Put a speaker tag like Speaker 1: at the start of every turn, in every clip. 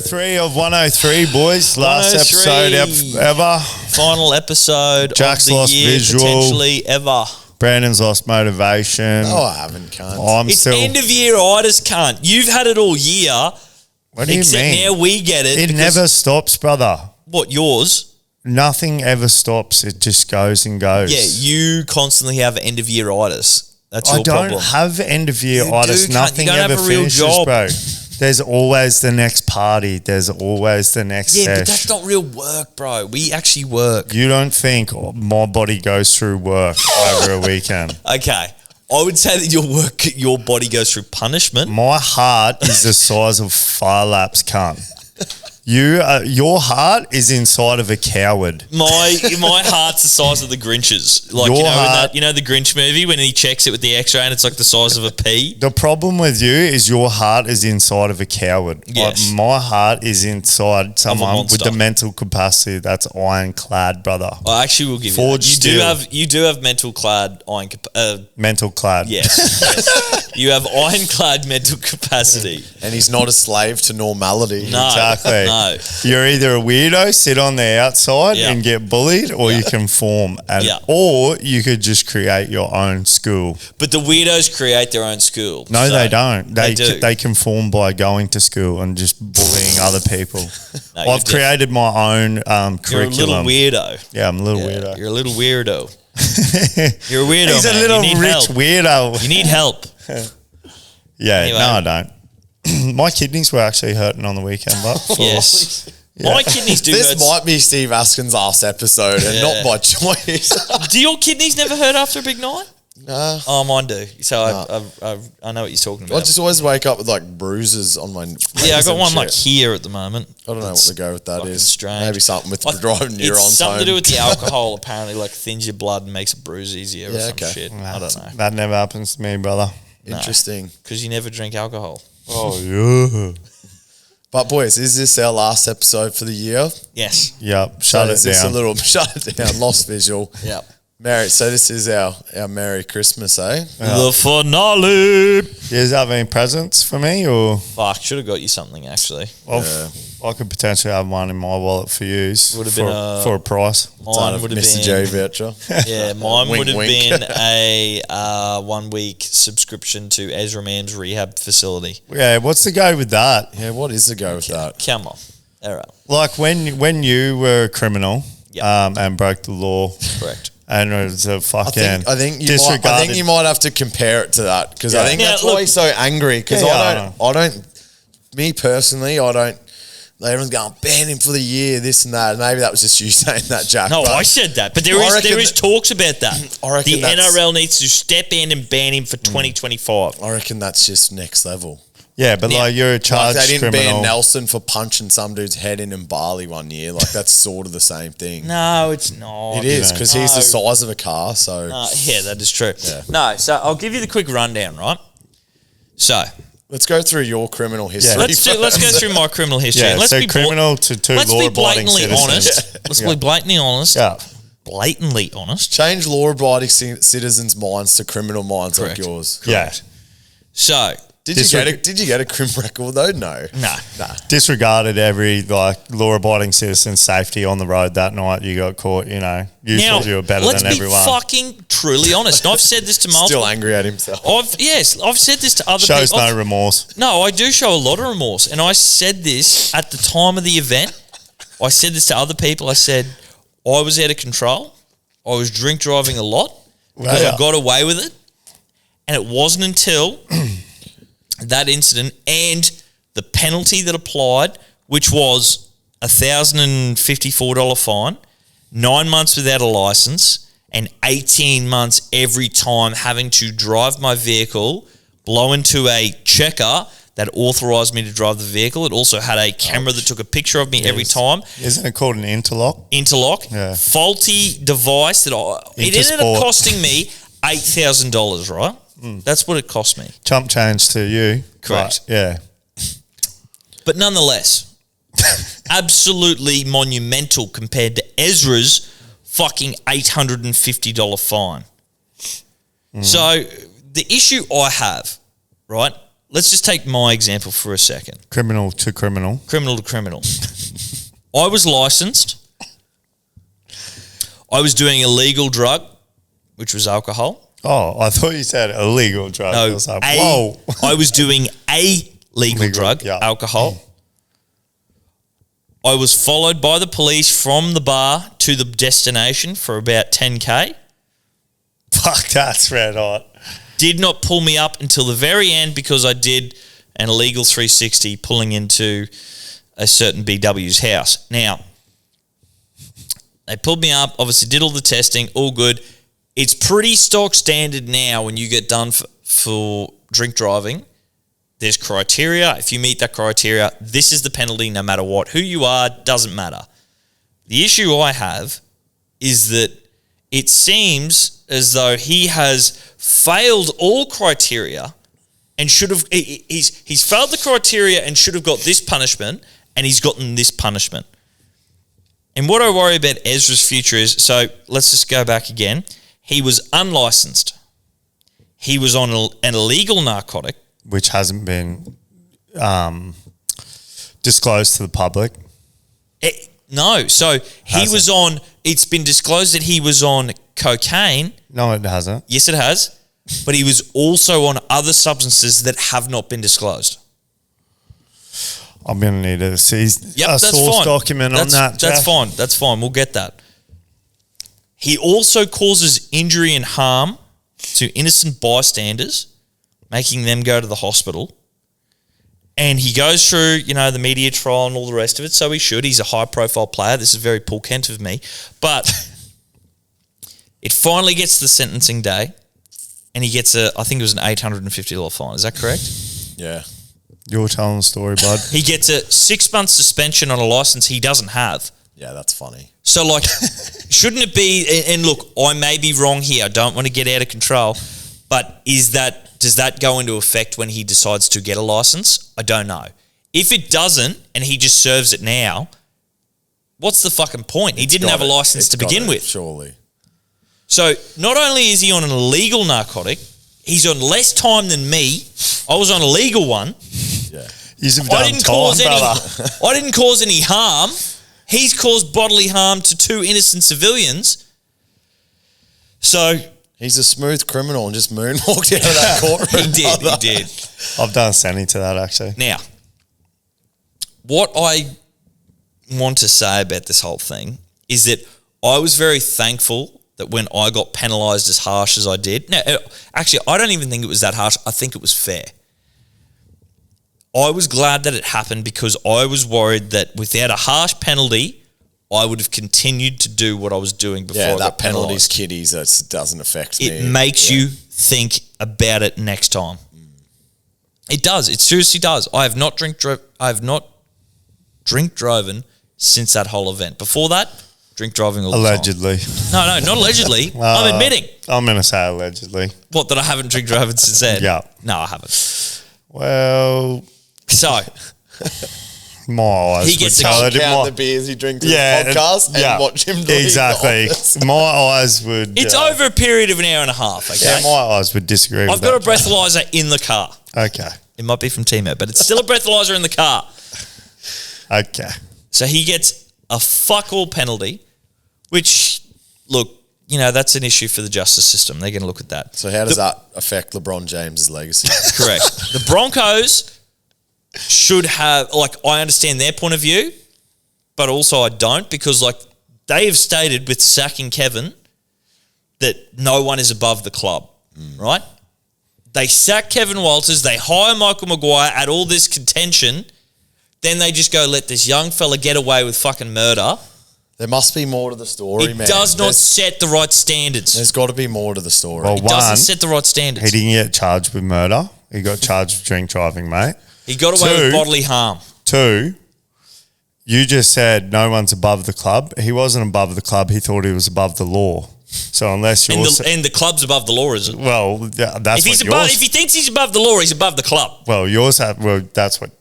Speaker 1: 3 of 103, boys. Last
Speaker 2: 103.
Speaker 1: episode ever.
Speaker 2: Final episode
Speaker 1: Jack's
Speaker 2: of the
Speaker 1: lost
Speaker 2: year,
Speaker 1: visual.
Speaker 2: potentially ever.
Speaker 1: Brandon's lost motivation.
Speaker 3: No, I haven't, cunt.
Speaker 2: It's end of year itis, cunt. You've had it all year.
Speaker 1: What do you
Speaker 2: except
Speaker 1: mean?
Speaker 2: now we get it.
Speaker 1: It never stops, brother.
Speaker 2: What, yours?
Speaker 1: Nothing ever stops. It just goes and goes.
Speaker 2: Yeah, you constantly have end of year itis. That's your
Speaker 1: I don't
Speaker 2: problem.
Speaker 1: have end of year
Speaker 2: You
Speaker 1: itis.
Speaker 2: do, cunt.
Speaker 1: Nothing
Speaker 2: You don't
Speaker 1: ever
Speaker 2: have a real
Speaker 1: finishes,
Speaker 2: job.
Speaker 1: bro. There's always the next party. There's always the next
Speaker 2: Yeah,
Speaker 1: sesh.
Speaker 2: but that's not real work, bro. We actually work.
Speaker 1: You don't think my body goes through work over a weekend.
Speaker 2: Okay. I would say that your body goes through punishment.
Speaker 1: My heart is the size of fire laps, cunt. Your heart is inside of a coward.
Speaker 2: My heart's the size of the Grinch's. Like,
Speaker 1: Your
Speaker 2: you know,
Speaker 1: heart-
Speaker 2: the Grinch movie when he checks it with the X-ray and it's like the size of a pea.
Speaker 1: The problem with you is your heart is inside of a coward.
Speaker 2: Yes.
Speaker 1: Like, my heart is inside someone with
Speaker 2: monster.
Speaker 1: the mental capacity that's ironclad, brother.
Speaker 2: I actually will give you
Speaker 1: Forged
Speaker 2: that.
Speaker 1: steel.
Speaker 2: You do have mental clad iron.
Speaker 1: Mental clad.
Speaker 2: Yes, yes. You have ironclad mental capacity.
Speaker 3: And he's not a slave to normality.
Speaker 2: No,
Speaker 1: Exactly.
Speaker 2: no.
Speaker 1: You're either a weirdo, sit on the outside
Speaker 2: Yeah.
Speaker 1: and get bullied, or
Speaker 2: Yeah.
Speaker 1: you can form.
Speaker 2: Yeah.
Speaker 1: Or you could just create your own school.
Speaker 2: But the weirdos create their own school.
Speaker 1: No,
Speaker 2: so
Speaker 1: they don't.
Speaker 2: They do.
Speaker 1: They conform by going to school and just bullying other people.
Speaker 2: No, you're
Speaker 1: I've created my own
Speaker 2: You're a
Speaker 1: curriculum.
Speaker 2: little weirdo.
Speaker 1: Yeah, I'm a little
Speaker 2: Yeah,
Speaker 1: weirdo.
Speaker 2: You're a little weirdo. You're a weirdo,
Speaker 1: He's
Speaker 2: man.
Speaker 1: a little
Speaker 2: you need
Speaker 1: rich
Speaker 2: help.
Speaker 1: weirdo.
Speaker 2: You need help.
Speaker 1: Yeah,
Speaker 2: Anyway.
Speaker 1: no, I don't. My kidneys were actually hurting on the weekend, but
Speaker 2: Yes. My kidneys do
Speaker 3: This
Speaker 2: hurt.
Speaker 3: might be Steve Askin's last episode and
Speaker 2: Yeah.
Speaker 3: not by choice.
Speaker 2: Do your kidneys never hurt after a big night?
Speaker 3: Nah.
Speaker 2: Oh, mine do. So I know what you're talking
Speaker 3: I
Speaker 2: about.
Speaker 3: just always wake up with like bruises on my legs
Speaker 2: Yeah, I got
Speaker 3: and
Speaker 2: one
Speaker 3: shit.
Speaker 2: like here at the moment.
Speaker 3: I don't know what to go with that
Speaker 2: fucking
Speaker 3: is.
Speaker 2: strange.
Speaker 3: Maybe something with
Speaker 2: I-
Speaker 3: driving neurons
Speaker 2: It's something to do
Speaker 3: home.
Speaker 2: with the alcohol. Apparently, like thins your blood and makes it bruise easier or
Speaker 3: Yeah,
Speaker 2: some
Speaker 3: okay.
Speaker 2: shit. I don't know
Speaker 1: that never happens to me, brother.
Speaker 3: Interesting.
Speaker 2: because you never drink alcohol.
Speaker 1: Oh, yeah.
Speaker 3: But boys, is this our last episode for the year?
Speaker 2: Yes.
Speaker 1: Yep, shut it
Speaker 3: is this
Speaker 1: down.
Speaker 3: a little shut it down, lost visual.
Speaker 2: Yeah.
Speaker 3: Merry, so this is our Merry Christmas, eh?
Speaker 2: The finale.
Speaker 1: Do you guys have any presents for me, or
Speaker 2: Fuck, should have got you something actually.
Speaker 1: I could potentially have one in my wallet for you
Speaker 2: Would have been
Speaker 1: for a price.
Speaker 2: Mine would have
Speaker 3: Mr.
Speaker 2: been
Speaker 3: J voucher.
Speaker 2: Yeah, mine
Speaker 3: Wink,
Speaker 2: would have
Speaker 3: wink.
Speaker 2: been a 1 week subscription to Ezra Mann's rehab facility.
Speaker 1: Yeah, what's the go with that?
Speaker 3: Yeah, what is the go with that?
Speaker 2: Come on. All right.
Speaker 1: Like when you were a criminal,
Speaker 2: Yep.
Speaker 1: and broke the law,
Speaker 2: Correct.
Speaker 1: and it was a fucking
Speaker 3: I think
Speaker 1: disregarded.
Speaker 3: you might have to compare it to that because
Speaker 1: Yeah.
Speaker 3: I think
Speaker 2: Yeah,
Speaker 3: that's
Speaker 2: look-
Speaker 3: why he's so angry. Because
Speaker 1: Yeah,
Speaker 3: I don't. Me personally, I don't. Everyone's going ban him for the year, this and that. Maybe that was just you saying that, Jack.
Speaker 2: No,
Speaker 3: but
Speaker 2: I said that, but
Speaker 3: I
Speaker 2: there
Speaker 3: reckon
Speaker 2: is talks about that.
Speaker 3: I reckon
Speaker 2: the
Speaker 3: that's-
Speaker 2: NRL needs to step in and ban him for 2025.
Speaker 3: I reckon that's just next level.
Speaker 1: Yeah, but
Speaker 2: Yeah.
Speaker 1: like you're a
Speaker 3: Like
Speaker 1: charged
Speaker 3: they didn't
Speaker 1: criminal.
Speaker 3: ban Nelson for punching some dude's head in Bali one year. Like that's sort of the same thing.
Speaker 2: No, it's not.
Speaker 3: It is because he's
Speaker 2: No.
Speaker 3: the size of a car. So
Speaker 2: Yeah, that is true.
Speaker 3: Yeah.
Speaker 2: No, so I'll give you the quick rundown, right? So
Speaker 3: let's go through your criminal history.
Speaker 2: let's go through my criminal history.
Speaker 1: Yeah,
Speaker 2: and let's
Speaker 1: so
Speaker 2: be
Speaker 1: criminal to two
Speaker 2: let's be
Speaker 1: law-abiding
Speaker 2: blatantly
Speaker 1: citizens.
Speaker 2: honest. Let's be blatantly honest.
Speaker 1: Yeah,
Speaker 2: Blatantly honest.
Speaker 3: Change law-abiding citizens' minds to criminal minds
Speaker 2: Correct.
Speaker 3: like yours.
Speaker 1: yeah.
Speaker 2: So
Speaker 3: Did you get a crim record though? No.
Speaker 2: no.
Speaker 1: Disregarded every like law-abiding citizen's safety on the road that night. You got caught. You know, you
Speaker 2: Now
Speaker 1: thought you were better
Speaker 2: let's
Speaker 1: than
Speaker 2: be
Speaker 1: everyone.
Speaker 2: fucking truly honest. And I've said this to multiple.
Speaker 3: Still angry at himself.
Speaker 2: I've said this to other
Speaker 1: Shows
Speaker 2: people.
Speaker 1: no remorse.
Speaker 2: No, I do show a lot of remorse. And I said this at the time of the event. I said this to other people. I said, I was out of control. I was drink driving a lot because
Speaker 1: Wow.
Speaker 2: I got away with it. And it wasn't until that incident and the penalty that applied, which was $1,054 fine, 9 months without a license, and 18 months every time having to drive my vehicle, blow into a checker that authorised me to drive the vehicle. It also had a camera that took a picture of me every time.
Speaker 1: Isn't it called an interlock?
Speaker 2: Interlock,
Speaker 1: Yeah.
Speaker 2: faulty device that it ended
Speaker 1: Intersport.
Speaker 2: up costing me $8,000, right? That's what it cost me.
Speaker 1: Chump change to you.
Speaker 2: Correct.
Speaker 1: But, yeah.
Speaker 2: But nonetheless, absolutely monumental compared to Ezra's fucking $850 fine. So the issue I have, right? let's just take my example for a second.
Speaker 1: Criminal to criminal.
Speaker 2: Criminal to criminal. I was licensed. I was doing a legal drug, which was alcohol.
Speaker 1: Oh, I thought you said illegal drug.
Speaker 2: No,
Speaker 1: I was like, whoa.
Speaker 2: I was doing a legal drug,
Speaker 1: yeah.
Speaker 2: alcohol. I was followed by the police from the bar to the destination for about 10K.
Speaker 1: Fuck, that's red hot.
Speaker 2: Did not pull me up until the very end because I did an illegal 360 pulling into a certain BW's house. Now, they pulled me up, obviously did all the testing, all good. It's pretty stock standard now when you get done for drink driving. There's criteria. If you meet that criteria, this is the penalty no matter what. Who you are doesn't matter. The issue I have is that it seems as though he has failed all criteria and should have... He's failed the criteria and should have got this punishment, and he's gotten this punishment. And what I worry about Ezra's future is... So let's just go back again. He was unlicensed. He was on an illegal narcotic.
Speaker 1: Which hasn't been disclosed to the public.
Speaker 2: No. So he was on... It's been disclosed that he was on cocaine.
Speaker 1: No, it hasn't.
Speaker 2: Yes, it has. But he was also on other substances that have not been disclosed.
Speaker 1: I'm going to need a source
Speaker 2: fine.
Speaker 1: document on that.
Speaker 2: That's fine. That's fine. We'll get that. He also causes injury and harm to innocent bystanders, making them go to the hospital. And he goes through, the media trial and all the rest of it, so he should. He's a high-profile player. This is very Paul Kent of me. But it finally gets to the sentencing day, and he gets I think it was an $850 fine. Is that correct?
Speaker 3: Yeah.
Speaker 1: You're telling the story, bud.
Speaker 2: He gets a 6-month suspension on a license he doesn't have.
Speaker 3: Yeah, that's funny.
Speaker 2: So, shouldn't it be... And look, I may be wrong here. I don't want to get out of control. But does that go into effect when he decides to get a license? I don't know. If it doesn't, and he just serves it now, what's the fucking point? He didn't have a license to begin with.
Speaker 3: Surely.
Speaker 2: So, not only is he on an illegal narcotic, he's on less time than me. I was on a legal one.
Speaker 3: Yeah.
Speaker 2: I didn't cause any harm. He's caused bodily harm to 2 innocent civilians. So...
Speaker 3: He's a smooth criminal and just moonwalked out of that courtroom.
Speaker 2: He did.
Speaker 1: I've done a Sandy to that, actually.
Speaker 2: Now, what I want to say about this whole thing is that I was very thankful that when I got penalised as harsh as I did... Now, actually, I don't even think it was that harsh. I think it was fair. I was glad that it happened because I was worried that without a harsh penalty... I would have continued to do what I was doing before I got
Speaker 3: that penalty's
Speaker 2: penalised.
Speaker 3: kiddies. That doesn't affect me.
Speaker 2: It makes you think about it next time. It does. It seriously does. I have not drink driven since that whole event. Before that, drink driving all the time.
Speaker 1: Allegedly.
Speaker 2: No, not allegedly. I'm admitting.
Speaker 1: I'm going to say allegedly.
Speaker 2: What, that I haven't drink driven since then?
Speaker 1: Yeah.
Speaker 2: No, I haven't.
Speaker 1: Well...
Speaker 2: So...
Speaker 1: My eyes
Speaker 2: he gets
Speaker 1: would
Speaker 2: to
Speaker 1: tell it.
Speaker 3: count the beers he drinks in the podcast and watch him leave
Speaker 1: exactly.
Speaker 3: the office.
Speaker 1: My eyes would...
Speaker 2: It's over a period of an hour and a half, okay?
Speaker 1: Yeah, my eyes would disagree with
Speaker 2: I've got
Speaker 1: that.
Speaker 2: a breathalyzer in the car.
Speaker 1: Okay.
Speaker 2: It might be from Timo, but it's still a breathalyzer in the car.
Speaker 1: Okay.
Speaker 2: So he gets a fuck all penalty, which, look, that's an issue for the justice system. They're going to look at that.
Speaker 3: So how does that affect LeBron James's legacy?
Speaker 2: Correct. The Broncos should have, I understand their point of view, but also I don't, because, they have stated with sacking Kevin that no one is above the club, right? They sack Kevin Walters, they hire Michael Maguire at all this contention, then they just go let this young fella get away with fucking murder.
Speaker 3: There must be more to the story,
Speaker 2: It
Speaker 3: man.
Speaker 2: does not set the right standards.
Speaker 3: There's got to be more to the story.
Speaker 1: Well,
Speaker 2: It doesn't set the right
Speaker 1: he
Speaker 2: standards.
Speaker 1: didn't get charged with murder. He got charged with drink driving, mate.
Speaker 2: He got away with bodily harm.
Speaker 1: 2, you just said no one's above the club. He wasn't above the club. He thought he was above the law. So unless you're...
Speaker 2: And the club's above the law, is it?
Speaker 1: well, that's
Speaker 2: If
Speaker 1: what yours...
Speaker 2: if he thinks he's above the law, he's above the club.
Speaker 1: Well, yours have... Well, that's what...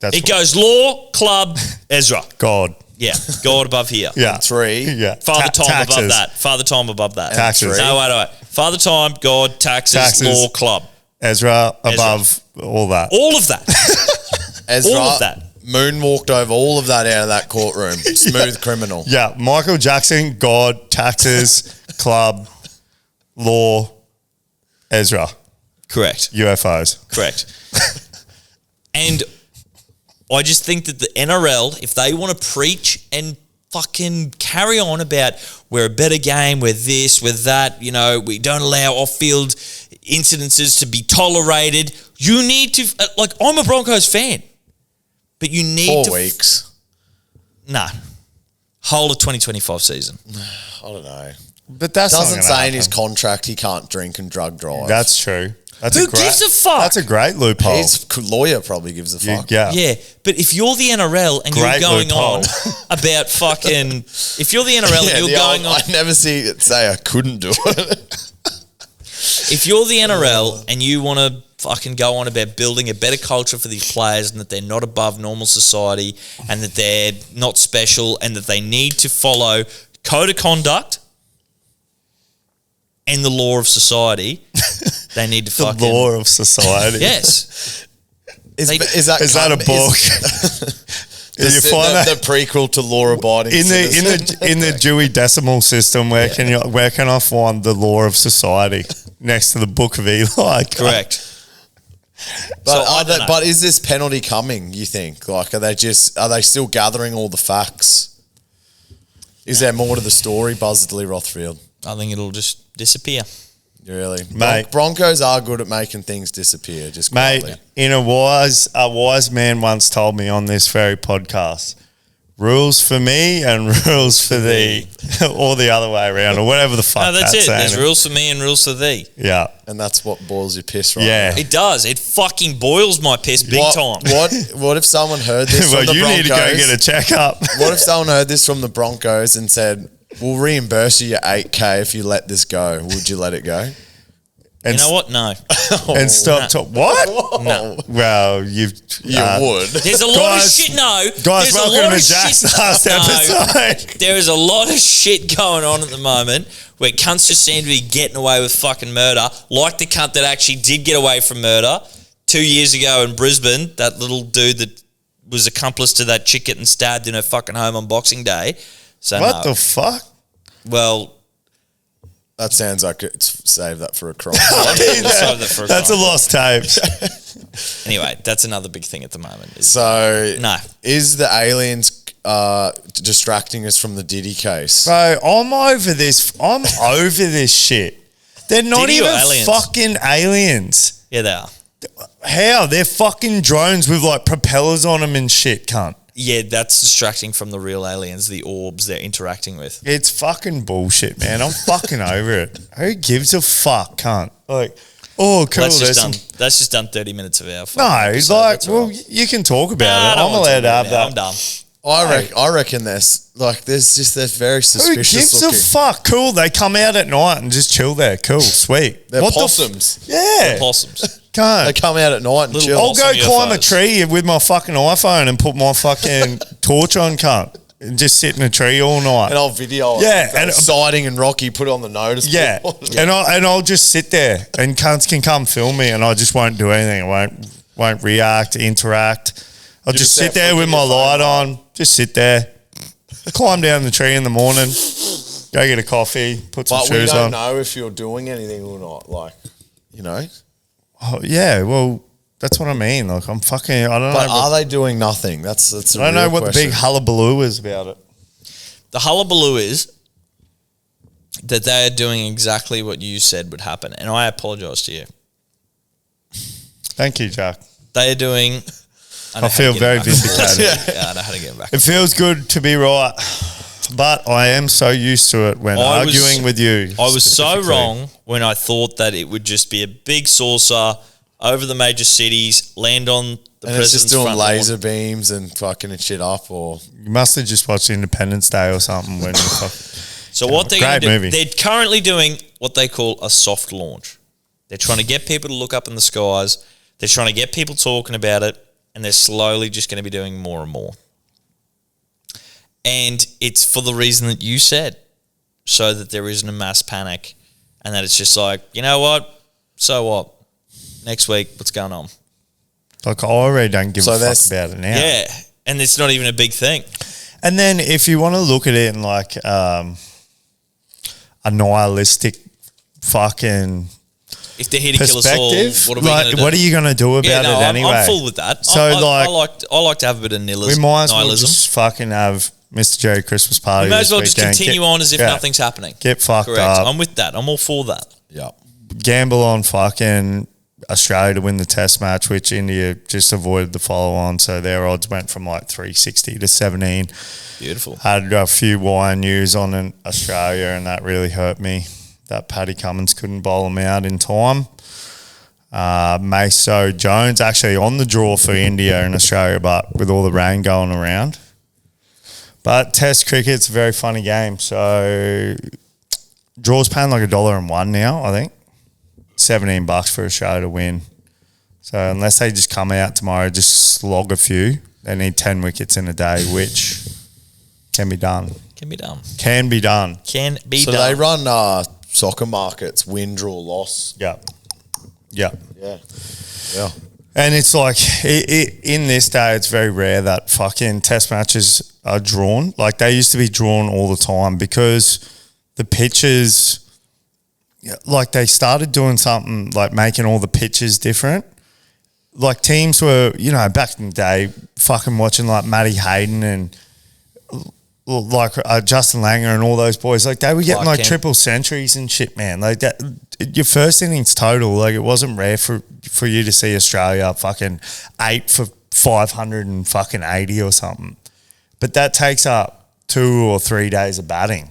Speaker 2: It goes law, club, Ezra.
Speaker 1: God.
Speaker 2: Yeah, God above here.
Speaker 1: Yeah.
Speaker 3: 3.
Speaker 1: Yeah.
Speaker 2: Father Time
Speaker 1: taxes.
Speaker 2: above that. Father Time above that.
Speaker 1: Taxes.
Speaker 2: No, wait. Father Time, God, taxes, law, club.
Speaker 1: Ezra above all that.
Speaker 2: All of that.
Speaker 3: Ezra
Speaker 2: All of that.
Speaker 3: moonwalked over all of that out of that courtroom. Smooth criminal.
Speaker 1: Yeah, Michael Jackson, God, taxes, club, law, Ezra,
Speaker 2: Correct.
Speaker 1: UFOs.
Speaker 2: Correct. And I just think that the NRL, if they want to preach and fucking carry on about we're a better game, we're this, we're that, you know, we don't allow off-field incidences to be tolerated. You need to, like, I'm a Broncos fan, but you need
Speaker 3: 4 weeks.
Speaker 2: Nah. Whole of 2025 season.
Speaker 3: I don't know.
Speaker 1: But that's
Speaker 3: Doesn't
Speaker 1: not
Speaker 3: say in his
Speaker 1: happen.
Speaker 3: contract he can't drink and drug drive.
Speaker 1: That's true. That's
Speaker 2: Who gives a fuck?
Speaker 1: That's a great loophole.
Speaker 3: His lawyer probably gives a fuck.
Speaker 1: Yeah.
Speaker 2: Yeah, but if you're the NRL and
Speaker 1: Great
Speaker 2: you're going
Speaker 1: loophole.
Speaker 2: on about fucking, if you're the NRL and you're going on,
Speaker 3: I never see it say I couldn't do it.
Speaker 2: if you're the NRL and you want to fucking go on about building a better culture for these players and that they're not above normal society and that they're not special and that they need to follow code of conduct and the law of society, they need to
Speaker 1: The
Speaker 2: fucking...
Speaker 1: law of society.
Speaker 2: Yes.
Speaker 3: Is
Speaker 2: They-
Speaker 3: that
Speaker 1: a book?
Speaker 3: The,
Speaker 1: You find that
Speaker 3: the prequel to Law Abiding
Speaker 1: in
Speaker 3: Citizen?
Speaker 1: the Dewey Decimal System, where can I find the law of society next to the Book of Eli?
Speaker 2: Correct.
Speaker 3: But,
Speaker 2: So I don't know.
Speaker 3: but is this penalty coming, you think? Like, are they still gathering all the facts? Is there more to the story, Buzzardly Rothfield?
Speaker 2: I think it'll just disappear.
Speaker 3: Really?
Speaker 1: Mate.
Speaker 3: Broncos are good at making things disappear, just
Speaker 1: Mate,
Speaker 3: quietly.
Speaker 1: a wise man once told me on this very podcast, rules for me and rules for thee, or the other way around, or whatever the fuck.
Speaker 2: No, that's it.
Speaker 1: saying
Speaker 2: There's
Speaker 1: is.
Speaker 2: rules for me and rules for thee.
Speaker 1: Yeah,
Speaker 3: And that's what boils your piss right
Speaker 1: yeah.
Speaker 2: It does. It fucking boils my piss big time.
Speaker 3: What if someone heard this
Speaker 1: Well,
Speaker 3: from the
Speaker 1: you
Speaker 3: Broncos?
Speaker 1: need to go get a checkup.
Speaker 3: What if someone heard this from the Broncos and said, we'll reimburse you your $8,000 if you let this go? Would you let it go?
Speaker 1: And
Speaker 2: You know what? No.
Speaker 1: And stop. What?
Speaker 2: No.
Speaker 1: Well, you
Speaker 3: would.
Speaker 2: There's a lot of
Speaker 1: Guys-
Speaker 2: shit. No.
Speaker 1: Guys,
Speaker 2: There's a lot
Speaker 1: welcome to
Speaker 2: of
Speaker 1: Jack's
Speaker 2: shit.
Speaker 1: last
Speaker 2: No.
Speaker 1: episode.
Speaker 2: There is a lot of shit going on at the moment where cunts just seem to be getting away with fucking murder, like the cunt that actually did get away from murder 2 years ago in Brisbane, that little dude that was accomplice to that chick getting stabbed in her fucking home on Boxing Day. So
Speaker 1: What
Speaker 2: no.
Speaker 1: the fuck?
Speaker 2: Well,
Speaker 3: That sounds like it's save that for a crime.
Speaker 2: we'll save that for a
Speaker 1: That's a
Speaker 2: crime.
Speaker 1: lost tapes.
Speaker 2: Anyway, that's another big thing at the moment.
Speaker 3: So,
Speaker 2: No.
Speaker 3: is the aliens distracting us from the Diddy case?
Speaker 1: Bro, I'm over this. I'm over this shit. They're not
Speaker 2: Diddy or
Speaker 1: even
Speaker 2: aliens?
Speaker 1: fucking aliens.
Speaker 2: Yeah, they are.
Speaker 1: How? They're fucking drones with like propellers on them and shit, cunt.
Speaker 2: Yeah, that's distracting from the real aliens, the orbs they're interacting with.
Speaker 1: It's fucking bullshit, man. I'm fucking over it. Who gives a fuck, cunt? Like, oh, cool.
Speaker 2: That's
Speaker 1: there's
Speaker 2: just done 30 minutes of our
Speaker 1: No,
Speaker 2: fucking
Speaker 1: it's
Speaker 2: episode,
Speaker 1: like,
Speaker 2: that's all
Speaker 1: well,
Speaker 2: right.
Speaker 1: you can talk about
Speaker 2: Nah, I
Speaker 1: it.
Speaker 2: don't
Speaker 1: I'm
Speaker 2: want
Speaker 1: allowed to have
Speaker 2: it.
Speaker 1: that.
Speaker 2: I'm done.
Speaker 3: I reckon there's very
Speaker 1: Who
Speaker 3: suspicious
Speaker 1: gives a
Speaker 3: looking.
Speaker 1: fuck? Cool. They come out at night and just chill there. Cool. Sweet.
Speaker 3: They're
Speaker 1: What the
Speaker 3: possums.
Speaker 1: Yeah.
Speaker 2: Possums.
Speaker 3: They
Speaker 1: Can't.
Speaker 3: come out at night and
Speaker 2: Little
Speaker 3: chill.
Speaker 1: I'll go
Speaker 2: Awesome
Speaker 1: climb a
Speaker 2: UFOs.
Speaker 1: tree with my fucking iPhone and put my fucking torch on, cunt. And just sit in a tree all night.
Speaker 3: And I'll video
Speaker 1: Yeah,
Speaker 3: it.
Speaker 1: and-
Speaker 3: Sighting and Rocky put it on the notice
Speaker 1: Yeah,
Speaker 3: board.
Speaker 1: and I'll just sit there, and cunts can come film me, and I just won't do anything. I won't react, interact. I'll
Speaker 3: You
Speaker 1: just
Speaker 3: just
Speaker 1: sit
Speaker 3: start
Speaker 1: there with
Speaker 3: flicking
Speaker 1: my
Speaker 3: your phone
Speaker 1: light on, just sit there, climb down the tree in the morning, go get a coffee, put some
Speaker 3: But we
Speaker 1: shoes
Speaker 3: don't
Speaker 1: on.
Speaker 3: know if you're doing anything or not. Like, you know.
Speaker 1: Oh, yeah, well, that's what I mean. Like I'm fucking. I don't
Speaker 3: But
Speaker 1: know.
Speaker 3: are they doing nothing? That's a
Speaker 1: I don't know
Speaker 3: real
Speaker 1: what
Speaker 3: question.
Speaker 1: the big hullabaloo is about it.
Speaker 2: The hullabaloo is that they are doing exactly what you said would happen. And I apologise to you.
Speaker 1: Thank you, Jack.
Speaker 2: They are doing...
Speaker 1: I feel very vindicated.
Speaker 2: Yeah, I know how to get back.
Speaker 1: It feels good to be right, but I am so used to it when
Speaker 2: I was-
Speaker 1: arguing with you.
Speaker 2: I was so
Speaker 1: specifically.
Speaker 2: wrong when I thought that it would just be a big saucer over the major cities, land on the
Speaker 3: and it's
Speaker 2: president's
Speaker 3: just doing
Speaker 2: front
Speaker 3: laser
Speaker 2: lawn.
Speaker 3: beams and fucking it shit up, or
Speaker 1: You must have just watched Independence Day or something when you fuck.
Speaker 2: So what they're going
Speaker 1: Great
Speaker 2: to do,
Speaker 1: movie.
Speaker 2: they're currently doing what they call a soft launch. They're trying to get people to look up in the skies. They're trying to get people talking about it, and they're slowly just going to be doing more and more. And it's for the reason that you said, so that there isn't a mass panic, and that it's just like, you know what? So what? next week. What's going on?
Speaker 1: Like, I already don't give a fuck
Speaker 3: that's-
Speaker 1: about it now.
Speaker 2: Yeah, and it's not even a big thing.
Speaker 1: And then if you want to look at it in like a nihilistic fucking
Speaker 2: If they're here to kill us all,
Speaker 1: perspective,
Speaker 2: what are we
Speaker 1: like,
Speaker 2: going to do?
Speaker 1: what are you going to do about it anyway?
Speaker 2: I'm full with that.
Speaker 1: So,
Speaker 2: I
Speaker 1: like,
Speaker 2: like to have a bit of
Speaker 1: we
Speaker 2: nihilism.
Speaker 1: might as well just fucking have Mr. Jerry Christmas party.
Speaker 2: We may as well
Speaker 1: this
Speaker 2: just
Speaker 1: weekend.
Speaker 2: continue on as if nothing's happening.
Speaker 1: Get fucked
Speaker 2: Correct.
Speaker 1: up.
Speaker 2: I'm with that. I'm all for that.
Speaker 3: Yeah.
Speaker 1: Gamble on fucking Australia to win the test match, which India just avoided the follow-on. So their odds went from like 360 to 17.
Speaker 2: Beautiful.
Speaker 1: Had a few wire news on in Australia, and that really hurt me. That Paddy Cummins couldn't bowl them out in time. Maso Jones actually on the draw for India and Australia, but with all the rain going around. But Test cricket's a very funny game. So draw's paying like $1.01 now, I think. $17 for Australia to win. So unless they just come out tomorrow, just slog a few, they need 10 wickets in a day, which can be done.
Speaker 2: Can be done.
Speaker 1: Can be done.
Speaker 2: Can be
Speaker 3: So
Speaker 2: done.
Speaker 3: they run soccer markets, win, draw, loss.
Speaker 1: Yeah. Yeah.
Speaker 3: Yeah. Yeah.
Speaker 1: And it's like, in this day, it's very rare that fucking test matches are drawn. Like, they used to be drawn all the time because the pitches, like, they started doing something like making all the pitches different. Like, teams were, you know, back in the day, fucking watching like Matty Hayden and like Justin Langer and all those boys. Like, they were getting like triple centuries and shit, man. Like, that, your first innings total, like, it wasn't rare for you to see Australia fucking 8 for 580 or something. But that takes up 2 or 3 days of batting.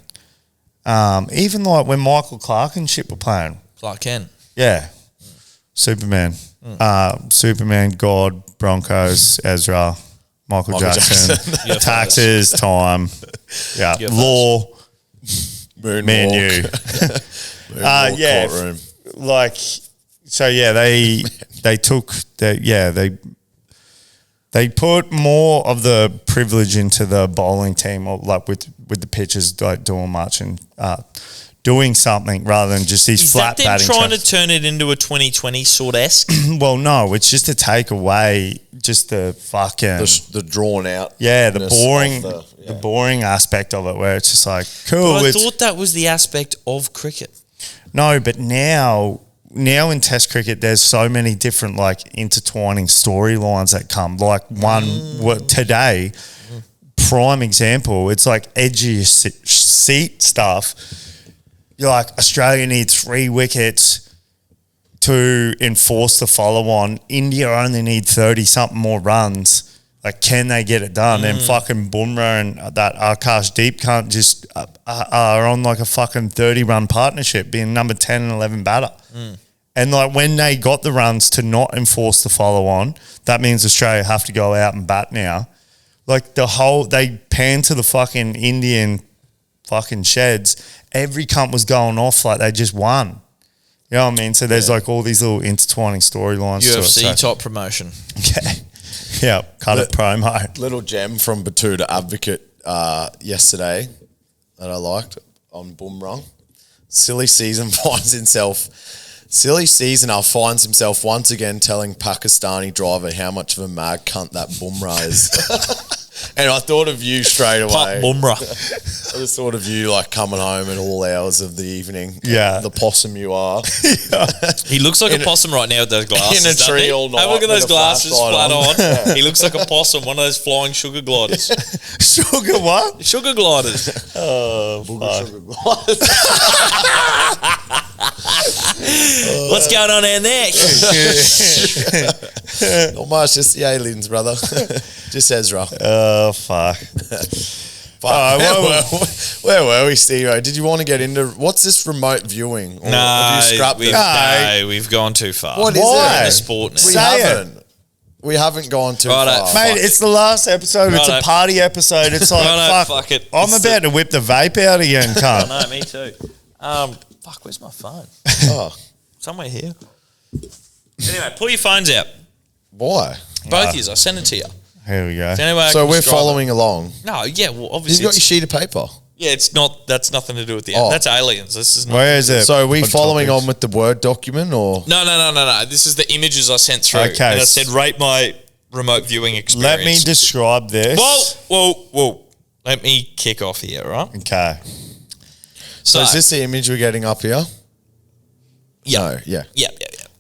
Speaker 1: Even like when Michael Clark and shit were playing.
Speaker 2: Clark Kent.
Speaker 1: Yeah. Superman. Superman, God, Broncos, Ezra, Michael Jackson. Taxes, time. Yeah. Law.
Speaker 3: Moonwalk. Moonwalk
Speaker 1: Yeah.
Speaker 3: courtroom.
Speaker 1: Like, so yeah, they took they put more of the privilege into the bowling team, or like with the pitchers like doing much and doing something rather than just these
Speaker 2: Is
Speaker 1: flat
Speaker 2: that them
Speaker 1: batting.
Speaker 2: trying to turn it into a 2020 sort esque?
Speaker 1: Well, no, it's just to take away just the fucking
Speaker 3: The drawn out.
Speaker 1: the boring aspect of it, where it's just like cool.
Speaker 2: But I thought that was the aspect of cricket.
Speaker 1: No, but now in Test cricket, there's so many different like intertwining storylines that come. Like today, prime example, it's like edgy seat stuff. You're like, Australia needs 3 wickets to enforce the follow-on. India only need 30-something more runs. Like, can they get it done? And fucking Bumrah and that Akash Deep can't just are on like a fucking 30-run partnership, being number 10 and 11 batter. And like when they got the runs to not enforce the follow-on, that means Australia have to go out and bat now. Like they panned to the fucking Indian fucking sheds. Every cunt was going off like they just won. You know what I mean? So there's like all these little intertwining storylines.
Speaker 2: UFC top promotion.
Speaker 1: Okay. Yeah, cut it promo.
Speaker 3: Little gem from Batuta Advocate yesterday that I liked on Boomerang. Silly Seasoner finds himself once again telling Pakistani driver how much of a mad cunt that Bumrah is. And I thought of you straight away.
Speaker 2: Pop Bumrah.
Speaker 3: I just thought of you like coming home at all hours of the evening.
Speaker 1: Yeah.
Speaker 3: The possum you are.
Speaker 2: He looks like a possum right now with those glasses.
Speaker 3: In a tree
Speaker 2: doesn't he?
Speaker 3: all night
Speaker 2: Have a look at
Speaker 3: with
Speaker 2: those
Speaker 3: a
Speaker 2: glasses
Speaker 3: flashlight
Speaker 2: flat
Speaker 3: on.
Speaker 2: on. He looks like a possum, one of those flying sugar gliders.
Speaker 1: Sugar what?
Speaker 2: Sugar gliders.
Speaker 1: Oh, fuck.
Speaker 2: What's going on in there?
Speaker 3: Not much, just the aliens, brother. Just Ezra.
Speaker 1: Oh, fuck.
Speaker 3: Where were we, Steve? Did you want to get into what's this remote viewing? Or have you scrapped it?
Speaker 2: We've gone too far.
Speaker 3: What is
Speaker 1: Why?
Speaker 3: it?
Speaker 2: Into sport now.
Speaker 3: We
Speaker 1: Say
Speaker 3: haven't. We haven't gone too
Speaker 2: Righto.
Speaker 3: far.
Speaker 1: Mate, it's the last episode. It's a
Speaker 2: Righto.
Speaker 1: party episode. It's like,
Speaker 2: Righto,
Speaker 1: fuck
Speaker 2: fuck it.
Speaker 1: I'm
Speaker 2: It's
Speaker 1: about to whip the vape out again, cunt.
Speaker 2: No, me too. Fuck, where's my phone?
Speaker 3: Oh,
Speaker 2: Somewhere here. Anyway, pull your phones out.
Speaker 3: why?
Speaker 2: Both of you. I sent it to you.
Speaker 1: Here we go.
Speaker 2: Is there any way I
Speaker 3: So
Speaker 2: can
Speaker 3: we're
Speaker 2: describe
Speaker 3: following along.
Speaker 2: it? No, yeah, well,
Speaker 3: You've
Speaker 2: obviously.
Speaker 3: got your sheet of paper.
Speaker 2: Yeah, it's not. That's nothing to do with the.
Speaker 3: Oh.
Speaker 2: That's aliens. This is not.
Speaker 1: Where is it?
Speaker 3: So are we
Speaker 1: What
Speaker 3: following
Speaker 1: topics?
Speaker 3: on with the Word document or?
Speaker 2: No. This is the images I sent through.
Speaker 1: Okay.
Speaker 2: And I said rate my remote viewing experience.
Speaker 1: Let me describe this.
Speaker 2: Whoa. Let me kick off here, right?
Speaker 1: Okay.
Speaker 3: So is this the image we're getting up here?
Speaker 2: Yeah.
Speaker 3: No, yeah.
Speaker 2: Yeah.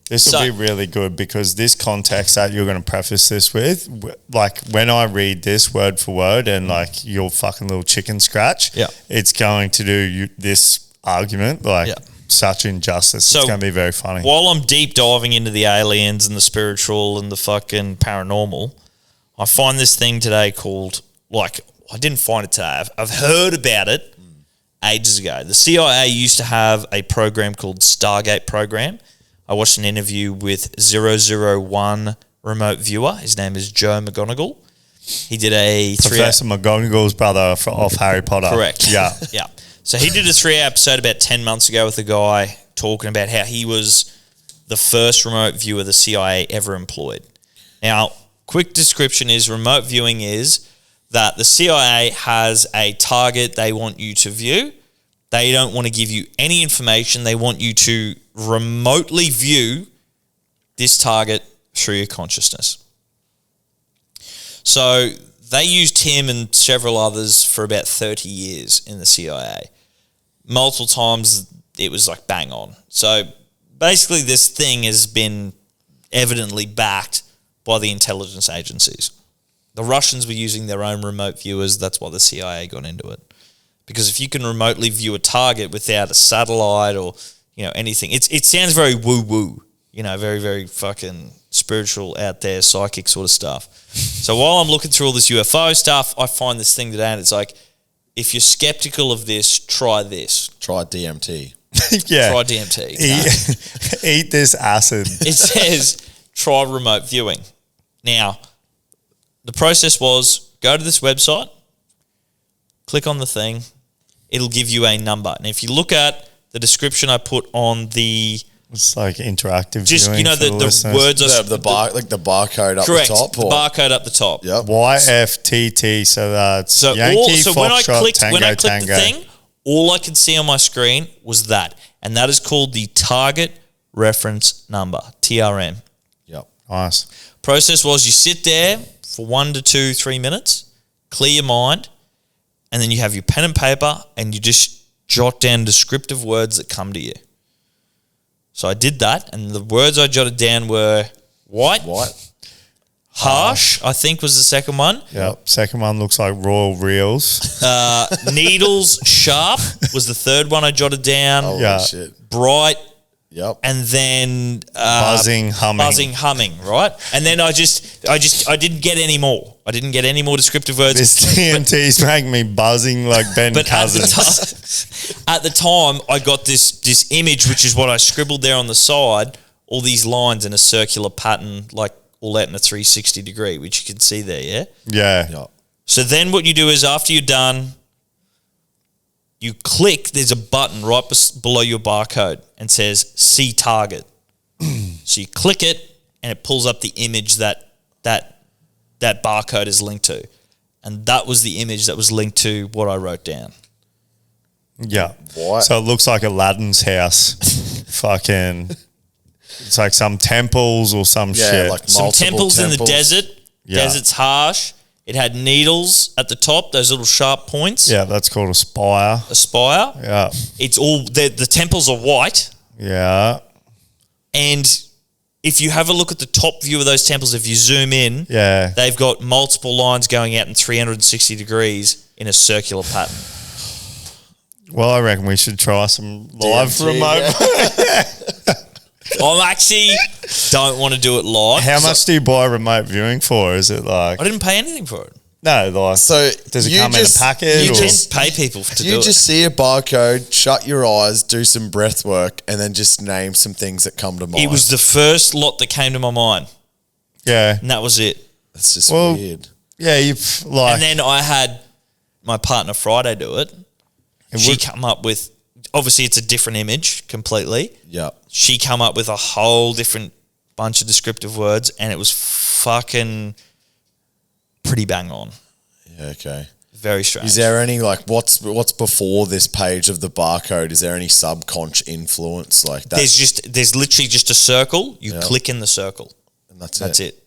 Speaker 1: This will be really good because this context that you're going to preface this with, like when I read this word for word and like your fucking little chicken scratch,
Speaker 2: Yeah.
Speaker 1: it's going to do this argument like
Speaker 2: Yeah.
Speaker 1: such injustice.
Speaker 2: So
Speaker 1: it's going to be very funny.
Speaker 2: While I'm deep diving into the aliens and the spiritual and the fucking paranormal, I find this thing today called, like, I didn't find it today. I've heard about it ages ago. The CIA used to have a program called Stargate program. I watched an interview with 001 remote viewer. His name is Joe McGonigal. He did a
Speaker 1: Professor McGonagall's brother off Harry Potter.
Speaker 2: Correct.
Speaker 1: Yeah.
Speaker 2: Yeah. So he did a 3-hour episode about 10 months ago with a guy talking about how he was the first remote viewer the CIA ever employed. Now, quick description is remote viewing is that the CIA has a target they want you to view. They don't want to give you any information. They want you to remotely view this target through your consciousness. So they used him and several others for about 30 years in the CIA. Multiple times it was like bang on. So basically this thing has been evidently backed by the intelligence agencies. The Russians were using their own remote viewers. That's why the CIA got into it. Because if you can remotely view a target without a satellite or, anything, it sounds very woo-woo, very, very fucking spiritual out there, psychic sort of stuff. So while I'm looking through all this UFO stuff, I find this thing today and it's like, if you're skeptical of this, try this.
Speaker 3: Try DMT.
Speaker 1: Yeah.
Speaker 2: Try DMT.
Speaker 1: Eat this acid.
Speaker 2: It says, try remote viewing. Now, the process was, go to this website, click on the thing, it'll give you a number. And if you look at the description I put on the...
Speaker 1: It's like interactive
Speaker 2: Just,
Speaker 1: viewing for
Speaker 2: the
Speaker 1: listeners.
Speaker 2: words...
Speaker 3: The barcode up
Speaker 2: correct,
Speaker 3: the top.
Speaker 2: the barcode up the top.
Speaker 3: Yep.
Speaker 1: YFTT, so that's
Speaker 2: So,
Speaker 1: Yankee,
Speaker 2: when I
Speaker 1: Foxtrot,
Speaker 2: clicked
Speaker 1: Tango,
Speaker 2: the
Speaker 1: Tango.
Speaker 2: thing, all I could see on my screen was that. And that is called the Target Reference Number, TRN.
Speaker 3: Yep.
Speaker 1: Nice.
Speaker 2: Process was you sit there for 1 to 2, 3 minutes, clear your mind, and then you have your pen and paper and you just jot down descriptive words that come to you. So I did that, and the words I jotted down were white, harsh, I think was the second one.
Speaker 1: Yep. Second one looks like Royal Reels.
Speaker 2: Needles, sharp was the third one I jotted down.
Speaker 3: Holy shit.
Speaker 2: Bright,
Speaker 3: Yep.
Speaker 2: and then
Speaker 1: Buzzing, humming.
Speaker 2: right? And then I didn't get any more. I didn't get any more descriptive words.
Speaker 1: This TNT's making me buzzing like Ben
Speaker 2: But
Speaker 1: Cousins.
Speaker 2: at the time, I got this image, which is what I scribbled there on the side, all these lines in a circular pattern, like all out in a 360 degree, which you can see there, yeah?
Speaker 1: Yeah.
Speaker 3: Yep.
Speaker 2: So then what you do is after you're done, you click, there's a button right below your barcode and says see target. So you click it and it pulls up the image that barcode is linked to. And that was the image that was linked to what I wrote down.
Speaker 1: Yeah.
Speaker 3: What?
Speaker 1: So it looks like Aladdin's house. Fucking, it's like some temples or some shit.
Speaker 3: like
Speaker 2: Some
Speaker 3: multiple
Speaker 2: temples in the desert.
Speaker 1: Yeah.
Speaker 2: Desert's harsh. It had needles at the top, those little sharp points.
Speaker 1: Yeah, that's called a spire.
Speaker 2: A spire.
Speaker 1: Yeah.
Speaker 2: It's all, the temples are white.
Speaker 1: Yeah.
Speaker 2: And if you have a look at the top view of those temples, if you zoom in,
Speaker 1: Yeah.
Speaker 2: they've got multiple lines going out in 360 degrees in a circular pattern.
Speaker 1: Well, I reckon we should try some live
Speaker 3: DMT,
Speaker 1: remote.
Speaker 2: I actually don't want to do it live.
Speaker 1: How much do you buy remote viewing for? Is it like,
Speaker 2: I didn't pay anything for it.
Speaker 1: no, like,
Speaker 3: So
Speaker 1: does it
Speaker 3: you
Speaker 1: come
Speaker 3: just-
Speaker 1: in a packet?
Speaker 2: You
Speaker 1: or?
Speaker 2: just pay people to do
Speaker 3: You
Speaker 2: it.
Speaker 3: just see a barcode, shut your eyes, do some breath work, and then just name some things that come to mind.
Speaker 2: It was the first lot that came to my mind,
Speaker 1: Yeah.
Speaker 2: and that was it.
Speaker 3: It's just
Speaker 1: Well,
Speaker 3: weird.
Speaker 1: Yeah, you've like,
Speaker 2: And then I had my partner Friday do it. She
Speaker 1: would-
Speaker 2: come up with, obviously it's a different image completely.
Speaker 3: Yep.
Speaker 2: She come up with a whole different bunch of descriptive words, and it was fucking pretty bang on.
Speaker 3: Yeah, okay.
Speaker 2: Very strange.
Speaker 3: Is there any like what's before this page of the barcode? Is there any subconscious influence like that?
Speaker 2: There's literally just a circle. You click in the circle,
Speaker 3: and that's
Speaker 2: it.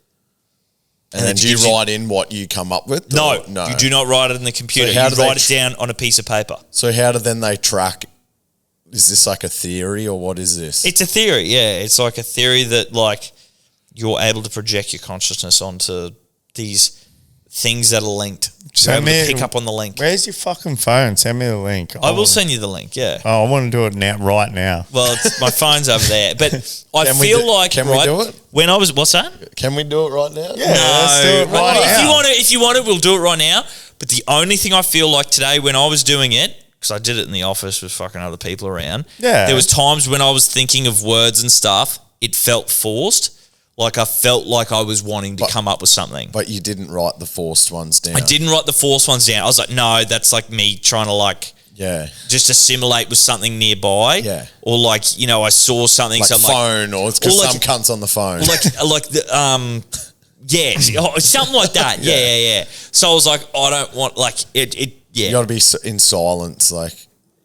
Speaker 3: And then do you write in what you come up with?
Speaker 2: No, you do not write it in the computer.
Speaker 3: So
Speaker 2: you write it down on a piece of paper.
Speaker 3: So how do then they track? Is this like a theory or what is this?
Speaker 2: It's a theory, yeah. It's like a theory that like you're able to project your consciousness onto these things that are linked. You're able to pick up on the link.
Speaker 1: Where's your fucking phone? Send me the link.
Speaker 2: I will send you the link, yeah.
Speaker 1: Oh, I want to do it now, right now.
Speaker 2: Well, my phone's over there. But I feel like...
Speaker 3: Can we do it?
Speaker 2: When I was... What's that?
Speaker 3: Can we do it right now?
Speaker 1: Yeah, let's do it right now.
Speaker 2: If you want it, we'll do it right now. But the only thing I feel like today when I was doing it, because I did it in the office with fucking other people around, there was times when I was thinking of words and stuff, it felt forced. Like I felt like I was wanting to come up with something.
Speaker 3: But you didn't write the forced ones down.
Speaker 2: I didn't write the forced ones down. I was like, no, that's like me trying to like just assimilate with something nearby.
Speaker 3: Yeah.
Speaker 2: Or like, you know, I saw something.
Speaker 3: Like
Speaker 2: so
Speaker 3: phone or it's because some cunt's on the phone.
Speaker 2: Like the something like that. Yeah. So I was like, I don't want like it. You
Speaker 3: got to be in silence, like.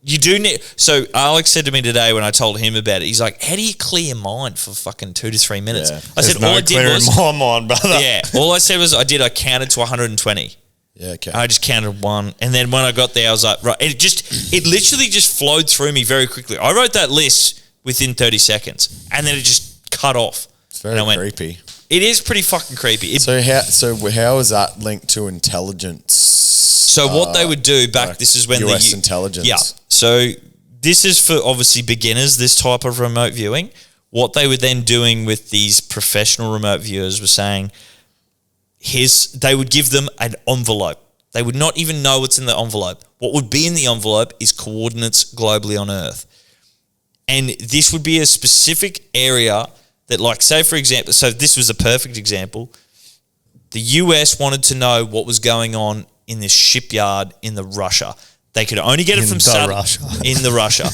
Speaker 2: You do need. So Alex said to me today when I told him about it, he's like, "How do you clear your mind for fucking 2 to 3 minutes?"
Speaker 1: Yeah.
Speaker 2: I said, "All I did was
Speaker 1: my mind, brother."
Speaker 2: Yeah, all I said was I counted to 120.
Speaker 3: Yeah, okay.
Speaker 2: I just counted one, and then when I got there, I was like, right. It literally just flowed through me very quickly. I wrote that list within 30 seconds, and then it just cut off.
Speaker 3: It's very creepy.
Speaker 2: It is pretty fucking creepy.
Speaker 3: So how is that linked to intelligence?
Speaker 2: So what they would do back, this is when
Speaker 3: US intelligence.
Speaker 2: Yeah. So this is for obviously beginners, this type of remote viewing. What they were then doing with these professional remote viewers was saying, they would give them an envelope. They would not even know what's in the envelope. What would be in the envelope is coordinates globally on Earth. And this would be a specific area that, like, say for example, so this was a perfect example. The US wanted to know what was going on in this shipyard in the Russia. They could only get it from
Speaker 1: Russia.
Speaker 2: In the Russia.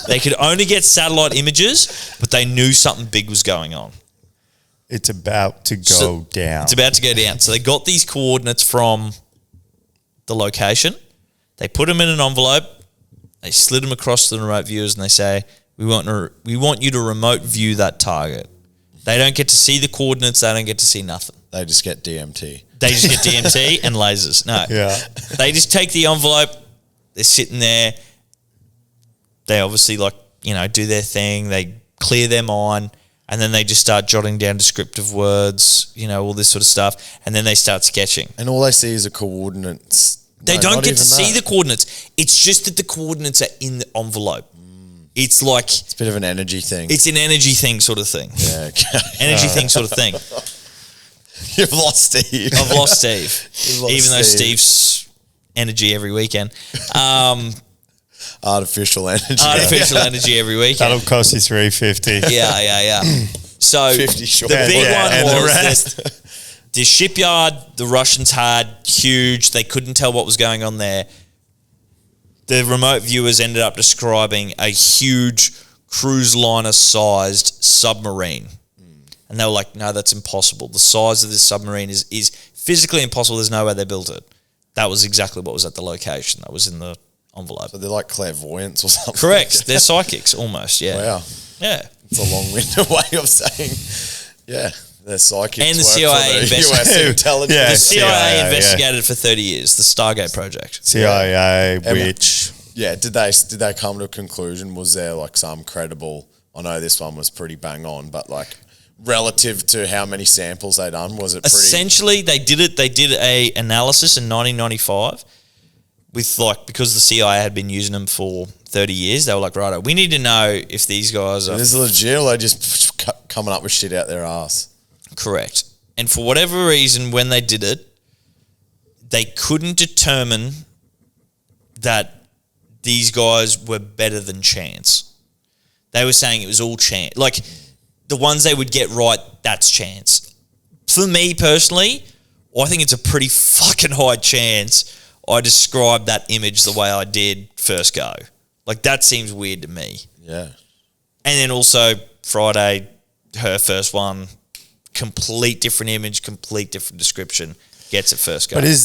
Speaker 2: They could only get satellite images, but they knew something big was going on.
Speaker 1: It's about to go down.
Speaker 2: It's about to go down. So they got these coordinates from the location. They put them in an envelope. They slid them across to the remote viewers, and they say, we want you to remote view that target. They don't get to see the coordinates. They don't get to see nothing.
Speaker 3: They just get DMT.
Speaker 2: They just get DMT and lasers. No.
Speaker 1: Yeah.
Speaker 2: They just take the envelope. They're sitting there. They obviously do their thing. They clear their mind, and then they just start jotting down descriptive words, all this sort of stuff, and then they start sketching.
Speaker 3: And all they see is the coordinates.
Speaker 2: They don't get to see the coordinates. It's just that the coordinates are in the envelope. It's like...
Speaker 3: It's a bit of an energy thing.
Speaker 2: It's an energy thing sort of thing.
Speaker 3: Yeah, okay.
Speaker 2: Energy thing sort of thing.
Speaker 3: You've lost Steve.
Speaker 2: I've lost Steve. Even though Steve's energy every weekend.
Speaker 3: Artificial energy.
Speaker 2: Artificial energy every weekend.
Speaker 1: That'll cost you $350.
Speaker 2: Yeah. So
Speaker 3: 50 short.
Speaker 2: the big one was
Speaker 1: the rest.
Speaker 2: that the shipyard the Russians had, huge. They couldn't tell what was going on there. The remote viewers ended up describing a huge cruise liner sized submarine. And they were like, no, that's impossible. The size of this submarine is physically impossible. There's no way they built it. That was exactly what was at the location. That was in the envelope.
Speaker 3: So they're like clairvoyants or something.
Speaker 2: Correct. They're psychics almost, yeah.
Speaker 3: Wow.
Speaker 2: Yeah.
Speaker 3: It's a long-winded way of saying, yeah, they're psychics.
Speaker 2: And the CIA
Speaker 3: US intelligence.
Speaker 2: The CIA investigated for 30 years, the Stargate project.
Speaker 1: CIA, which...
Speaker 3: Yeah, did they come to a conclusion? Was there like some credible... I know this one was pretty bang on, but like relative to how many samples they done, was it pretty...
Speaker 2: Essentially, they did a analysis in 1995 with because the CIA had been using them for 30 years. They were like, right, we need to know if these guys are...
Speaker 3: Is it legit or they just coming up with shit out their ass?
Speaker 2: Correct. And for whatever reason, when they did it, they couldn't determine that these guys were better than chance. They were saying it was all chance. Like, the ones they would get right, that's chance. For me personally, I think it's a pretty fucking high chance I described that image the way I did first go. Like, that seems weird to me.
Speaker 3: Yeah.
Speaker 2: And then also, Friday, her first one, complete different image, complete different description. gets it first go.
Speaker 1: But is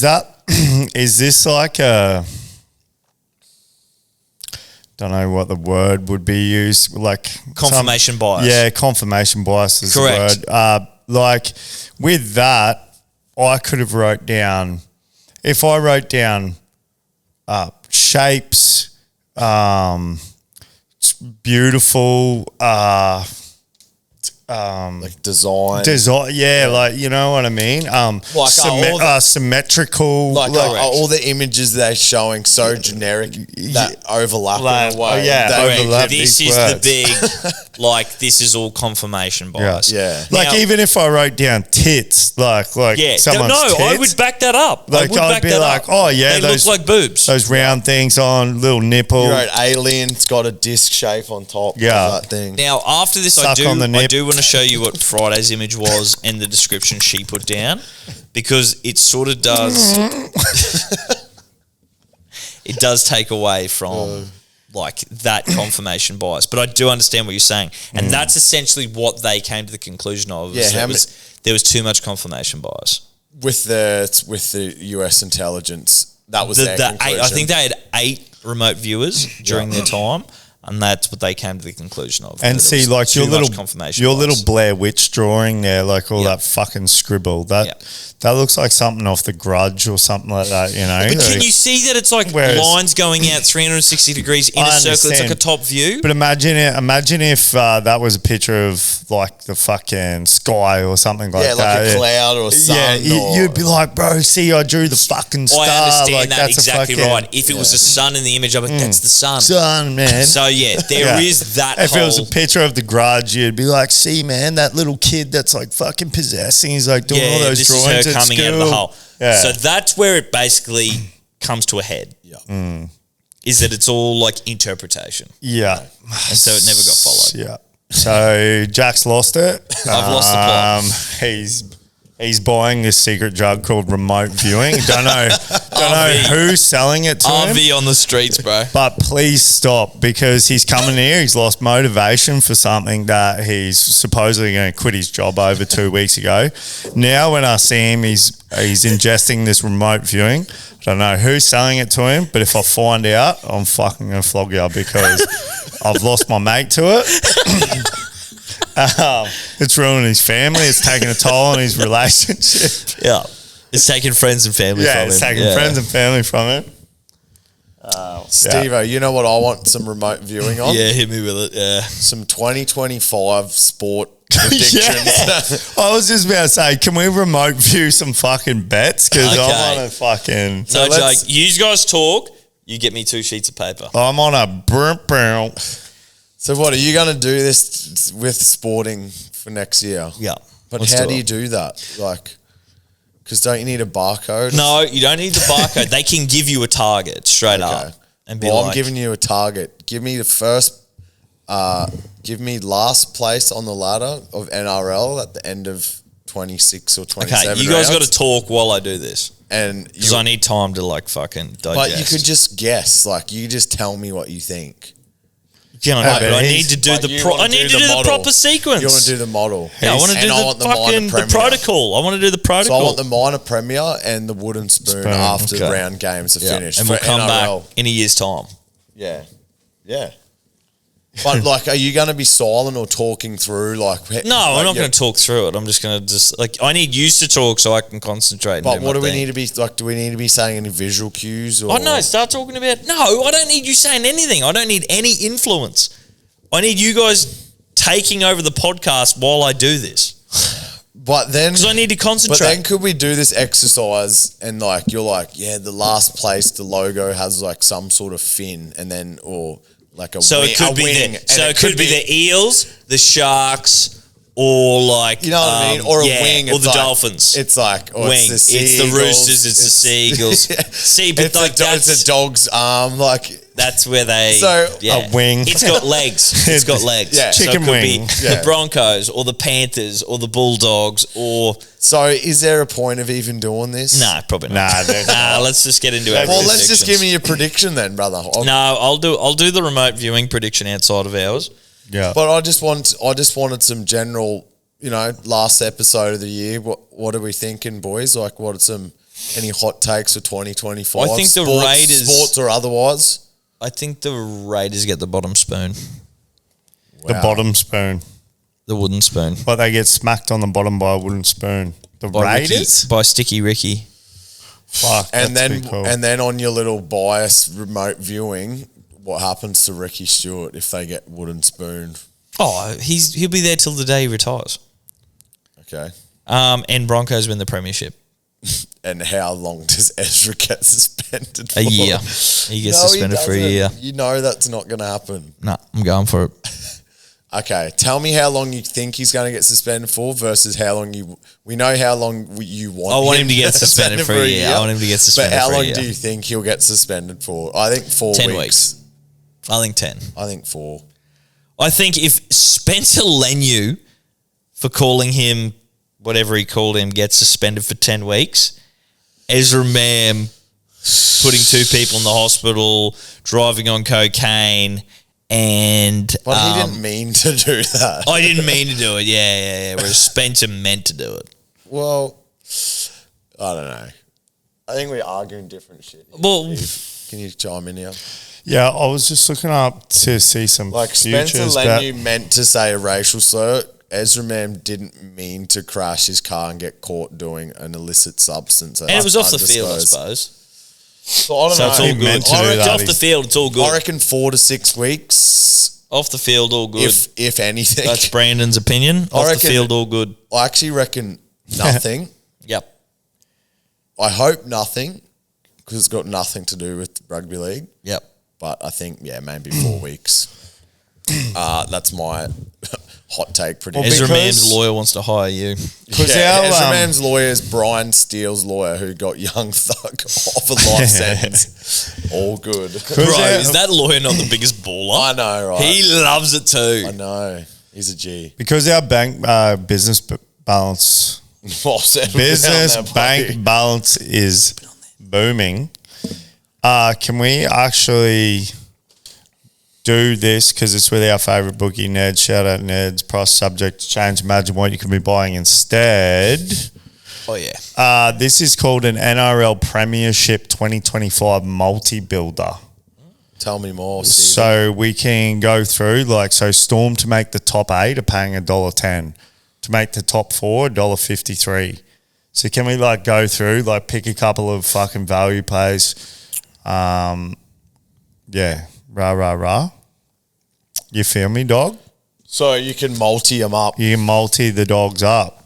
Speaker 1: this like a, don't know what the word would be used, like
Speaker 2: confirmation bias.
Speaker 1: Yeah, confirmation bias is
Speaker 2: Correct.
Speaker 1: the word. Like with that, I could have wrote down, if I wrote down shapes, beautiful,
Speaker 3: like design.
Speaker 1: yeah, like, you know what I mean? Symmetrical.
Speaker 3: Like all the images they're showing so generic that overlap in a way.
Speaker 1: Oh, yeah,
Speaker 3: That-
Speaker 1: overlap
Speaker 2: This
Speaker 1: these
Speaker 2: is
Speaker 1: words.
Speaker 2: the big, like, this is all confirmation bias.
Speaker 3: Yeah.
Speaker 1: Like,
Speaker 2: Now-
Speaker 1: even if I wrote down tits, like
Speaker 2: Yeah,
Speaker 1: someone's tits,
Speaker 2: I would back that up.
Speaker 1: Like, I'd be like, oh, yeah,
Speaker 2: they
Speaker 1: those-
Speaker 2: look like boobs.
Speaker 1: those round things on, little nipple.
Speaker 3: You wrote alien, it's got a disc shape on top
Speaker 1: Yeah.
Speaker 3: of that thing.
Speaker 2: Now, after this,
Speaker 1: Suck on the
Speaker 2: I
Speaker 1: nip.
Speaker 2: do want to show you what Friday's image was and the description she put down, because it sort of does. It does take away from like that confirmation bias, but I do understand what you're saying, and that's essentially what they came to the conclusion of.
Speaker 3: Yeah,
Speaker 2: there was too much confirmation bias.
Speaker 3: With the US intelligence, that was their conclusion.
Speaker 2: I think they had 8 remote viewers during their time, and that's what they came to the conclusion of.
Speaker 1: And
Speaker 2: that
Speaker 1: see,
Speaker 2: it was
Speaker 1: like
Speaker 2: too
Speaker 1: your
Speaker 2: much
Speaker 1: little
Speaker 2: confirmation
Speaker 1: your
Speaker 2: bias.
Speaker 1: little Blair Witch drawing there, like all
Speaker 2: Yeah.
Speaker 1: that fucking scribble. That
Speaker 2: Yeah.
Speaker 1: that looks like something off The Grudge or something like that. You know.
Speaker 2: But can
Speaker 1: Like-
Speaker 2: you see that it's like
Speaker 1: Whereas-
Speaker 2: lines going out 360 degrees in
Speaker 1: I
Speaker 2: a circle? It's like
Speaker 1: understand.
Speaker 2: a top view.
Speaker 1: But imagine if that was a picture of like the fucking sky or something like
Speaker 3: yeah,
Speaker 1: that.
Speaker 3: like a cloud or sun.
Speaker 1: Yeah,
Speaker 3: or,
Speaker 1: you'd be like, bro, see, I drew the fucking star.
Speaker 2: I understand
Speaker 1: like,
Speaker 2: that
Speaker 1: that's
Speaker 2: exactly
Speaker 1: a fucking
Speaker 2: right. If it was the sun in the image, I'd be like, that's the sun.
Speaker 1: sun, man.
Speaker 2: So yeah, there is that
Speaker 1: If
Speaker 2: whole.
Speaker 1: it was a picture of The Grudge, you'd be like, see, man, that little kid that's like fucking possessing. He's like doing all those
Speaker 2: this
Speaker 1: drawings
Speaker 2: is her
Speaker 1: at
Speaker 2: coming out of the
Speaker 1: school.
Speaker 2: hole.
Speaker 1: Yeah.
Speaker 2: So that's where it basically comes to a head.
Speaker 3: Yeah.
Speaker 2: Is that it's all like interpretation,
Speaker 1: Yeah.
Speaker 2: and so it never got followed.
Speaker 1: Yeah. So Jack's lost it.
Speaker 2: I've lost the plot.
Speaker 1: He's buying this secret drug called remote viewing. Don't know who's selling it to him.
Speaker 2: RV on the streets, bro.
Speaker 1: But please stop, because he's coming here. He's lost motivation for something that he's supposedly going to quit his job over 2 weeks ago. Now when I see him, he's ingesting this remote viewing. I don't know who's selling it to him, but if I find out, I'm fucking going to flog you, because I've lost my mate to it. It's ruining his family. It's taking a toll on his relationship.
Speaker 2: Yeah, it's taking friends and family from
Speaker 1: Yeah,
Speaker 2: him.
Speaker 1: it's taking friends and family from him.
Speaker 3: Steve-O, you know what I want some remote viewing on?
Speaker 2: Yeah, hit me with it. Yeah.
Speaker 3: Some 2025 sport predictions.
Speaker 1: I was just about to say, can we remote view some fucking bets? Because
Speaker 2: Okay.
Speaker 1: I'm on a fucking...
Speaker 2: No
Speaker 3: let's-
Speaker 2: joke. You guys talk. You get me 2 sheets of paper.
Speaker 1: I'm on a burp.
Speaker 3: So what, are you going to do this with sporting for next year?
Speaker 2: Yeah.
Speaker 3: But
Speaker 2: Let's
Speaker 3: how
Speaker 2: do
Speaker 3: do
Speaker 2: it.
Speaker 3: you do that? Like, because don't you need a barcode?
Speaker 2: No, you don't need the barcode. They can give you a target straight
Speaker 3: Okay.
Speaker 2: up and be
Speaker 3: Well,
Speaker 2: like,
Speaker 3: I'm giving you a target. Give me the first, give me last place on the ladder of NRL at the end of 26 or 27
Speaker 2: okay, you guys got
Speaker 3: rounds.
Speaker 2: to talk while I do this.
Speaker 3: And
Speaker 2: Because I need time to like fucking digest.
Speaker 3: but you could just guess. Like, you just tell me what you think.
Speaker 2: You know,
Speaker 1: But
Speaker 2: but I
Speaker 1: he's-
Speaker 2: need to do
Speaker 3: but
Speaker 2: the
Speaker 3: you
Speaker 2: I
Speaker 3: wanna
Speaker 2: need
Speaker 3: do
Speaker 2: to do
Speaker 3: the
Speaker 2: the
Speaker 3: model.
Speaker 2: proper sequence.
Speaker 3: You want to do the model.
Speaker 2: Yeah, I want to
Speaker 3: And
Speaker 2: do
Speaker 3: I want
Speaker 2: the
Speaker 3: minor
Speaker 2: fucking the
Speaker 3: premier.
Speaker 2: protocol. I want to do the
Speaker 3: So I
Speaker 2: protocol.
Speaker 3: want the minor premier and the wooden spoon after
Speaker 2: okay.
Speaker 3: round games are finished.
Speaker 2: and we'll
Speaker 3: for
Speaker 2: come
Speaker 3: NRL.
Speaker 2: back in a year's time.
Speaker 3: Yeah. Yeah. But like, are you going to be silent or talking through? Like,
Speaker 2: No, I'm not going to talk through it. I'm just going to just like I need you to talk so I can concentrate.
Speaker 3: But what do we need to be like? Do we need to be saying any visual cues? Or
Speaker 2: Oh no! Start talking about. No, I don't need you saying anything. I don't need any influence. I need you guys taking over the podcast while I do this
Speaker 3: But then,
Speaker 2: because I need to
Speaker 3: but
Speaker 2: concentrate.
Speaker 3: then, could we do this exercise and like you're like, yeah, the last place the logo has like some sort of fin, and then or like a
Speaker 2: so
Speaker 3: wing,
Speaker 2: it could
Speaker 3: a
Speaker 2: be
Speaker 3: wing,
Speaker 2: the,
Speaker 3: and
Speaker 2: so it could be the eels, the sharks, or like
Speaker 3: you know what I mean, or a wing,
Speaker 2: or
Speaker 3: it's
Speaker 2: the
Speaker 3: like-
Speaker 2: Dolphins.
Speaker 3: It's like or
Speaker 2: Wing.
Speaker 3: It's the,
Speaker 2: It's the
Speaker 3: seagulls,
Speaker 2: roosters, it's the seagulls.
Speaker 3: Yeah.
Speaker 2: See, but like
Speaker 3: it's a dog's arm, like.
Speaker 2: that's where they.
Speaker 3: So,
Speaker 1: a wing.
Speaker 2: It's got legs. It's got legs.
Speaker 3: Yeah.
Speaker 2: So it
Speaker 1: Chicken
Speaker 2: could
Speaker 1: wing.
Speaker 2: be
Speaker 3: Yeah.
Speaker 2: the Broncos or the Panthers or the Bulldogs or
Speaker 3: So, is there a point of even doing this?
Speaker 2: nah, probably not.
Speaker 1: Nah, there's
Speaker 2: Nah, let's just get into it.
Speaker 3: Well, let's just give me your prediction then, brother.
Speaker 2: No, I'll do the remote viewing prediction outside of ours.
Speaker 1: Yeah.
Speaker 3: But I just wanted some general last episode of the year. What are we thinking, boys? Like, any hot takes for 2025?
Speaker 2: I think the Raiders,
Speaker 3: sports or otherwise.
Speaker 2: I think the Raiders get the bottom spoon,
Speaker 1: The bottom spoon.
Speaker 2: the wooden spoon.
Speaker 1: But they get smacked on the bottom by a wooden spoon. The
Speaker 2: By
Speaker 1: Raiders?
Speaker 2: by Sticky Ricky.
Speaker 1: Fuck,
Speaker 3: And
Speaker 1: that's
Speaker 3: then
Speaker 1: pretty cool.
Speaker 3: and then on your little bias remote viewing, what happens to Ricky Stewart if they get wooden spoon?
Speaker 2: Oh, he'll be there till the day he retires.
Speaker 3: Okay.
Speaker 2: And Broncos win the premiership.
Speaker 3: And how long does Ezra get suspended for?
Speaker 2: A year. He gets
Speaker 3: No,
Speaker 2: suspended for a year.
Speaker 3: You know that's not going to happen.
Speaker 2: No, I'm going for it.
Speaker 3: Okay, tell me how long you think he's going to get suspended for versus how long we know how long you want.
Speaker 2: I want him to get suspended for a year. I want him to get suspended
Speaker 3: But how
Speaker 2: for a
Speaker 3: long
Speaker 2: year.
Speaker 3: do you think he'll get suspended for? I think 4 weeks.
Speaker 2: 10 weeks. I think 10.
Speaker 3: I think 4.
Speaker 2: I think if Spencer Lenu, for calling him whatever he called him, gets suspended for 10 weeks, Ezra Mam putting 2 people in the hospital, driving on cocaine, and...
Speaker 3: But he didn't mean to do that.
Speaker 2: I didn't mean to do it, yeah. Whereas Spencer meant to do it.
Speaker 3: Well, I don't know. I think we're arguing different shit.
Speaker 2: Well...
Speaker 3: Steve. Can you chime in here?
Speaker 1: Yeah, I was just looking up to see some
Speaker 3: Like Spencer
Speaker 1: futures.
Speaker 3: Lenu meant to say a racial slur. Ezra Mam didn't mean to crash his car and get caught doing an illicit substance.
Speaker 2: And it was off the field, I suppose.
Speaker 3: So I don't
Speaker 2: So
Speaker 3: know.
Speaker 2: it's all
Speaker 1: He
Speaker 2: good.
Speaker 1: meant to do
Speaker 2: It's
Speaker 1: that.
Speaker 2: off the field, it's all
Speaker 3: I
Speaker 2: good.
Speaker 3: reckon 4 to 6 weeks,
Speaker 2: Off the field, all good.
Speaker 3: if anything.
Speaker 2: That's Brandon's opinion. Off the
Speaker 3: reckon-
Speaker 2: field, all good.
Speaker 3: I actually reckon nothing.
Speaker 2: Yep.
Speaker 3: I hope nothing, because it's got nothing to do with rugby league.
Speaker 2: Yep.
Speaker 3: But I think, maybe 4 weeks. That's my hot take prediction.
Speaker 2: Ezra
Speaker 1: because-
Speaker 2: Mam's lawyer wants to hire you.
Speaker 1: Because
Speaker 3: Ezra Mam's lawyer is Brian Steele's lawyer, who got young thug off a life sentence. All good.
Speaker 2: Bro,
Speaker 1: our-
Speaker 2: is that lawyer not the biggest baller?
Speaker 3: I know, right?
Speaker 2: He loves it
Speaker 3: I
Speaker 2: too.
Speaker 3: know. He's a G.
Speaker 1: Because our bank business balance,
Speaker 3: Well, settled
Speaker 1: business
Speaker 3: down there,
Speaker 1: bank
Speaker 3: buddy.
Speaker 1: balance is booming. Can we actually do this because it's with our favourite bookie, Ned? Shout out Ned's. Price subject to change. Imagine what you can be buying instead.
Speaker 2: Oh, yeah.
Speaker 1: This is called an NRL Premiership 2025 multi-builder.
Speaker 3: Tell me more, Steve.
Speaker 1: So we can go through, so Storm to make the top 8 are paying $1.10. To make the top 4, $1.53. So can we go through, pick a couple of fucking value plays? Yeah, rah. You feel me, dog?
Speaker 3: So you can multi them up.
Speaker 1: You can multi the dogs up.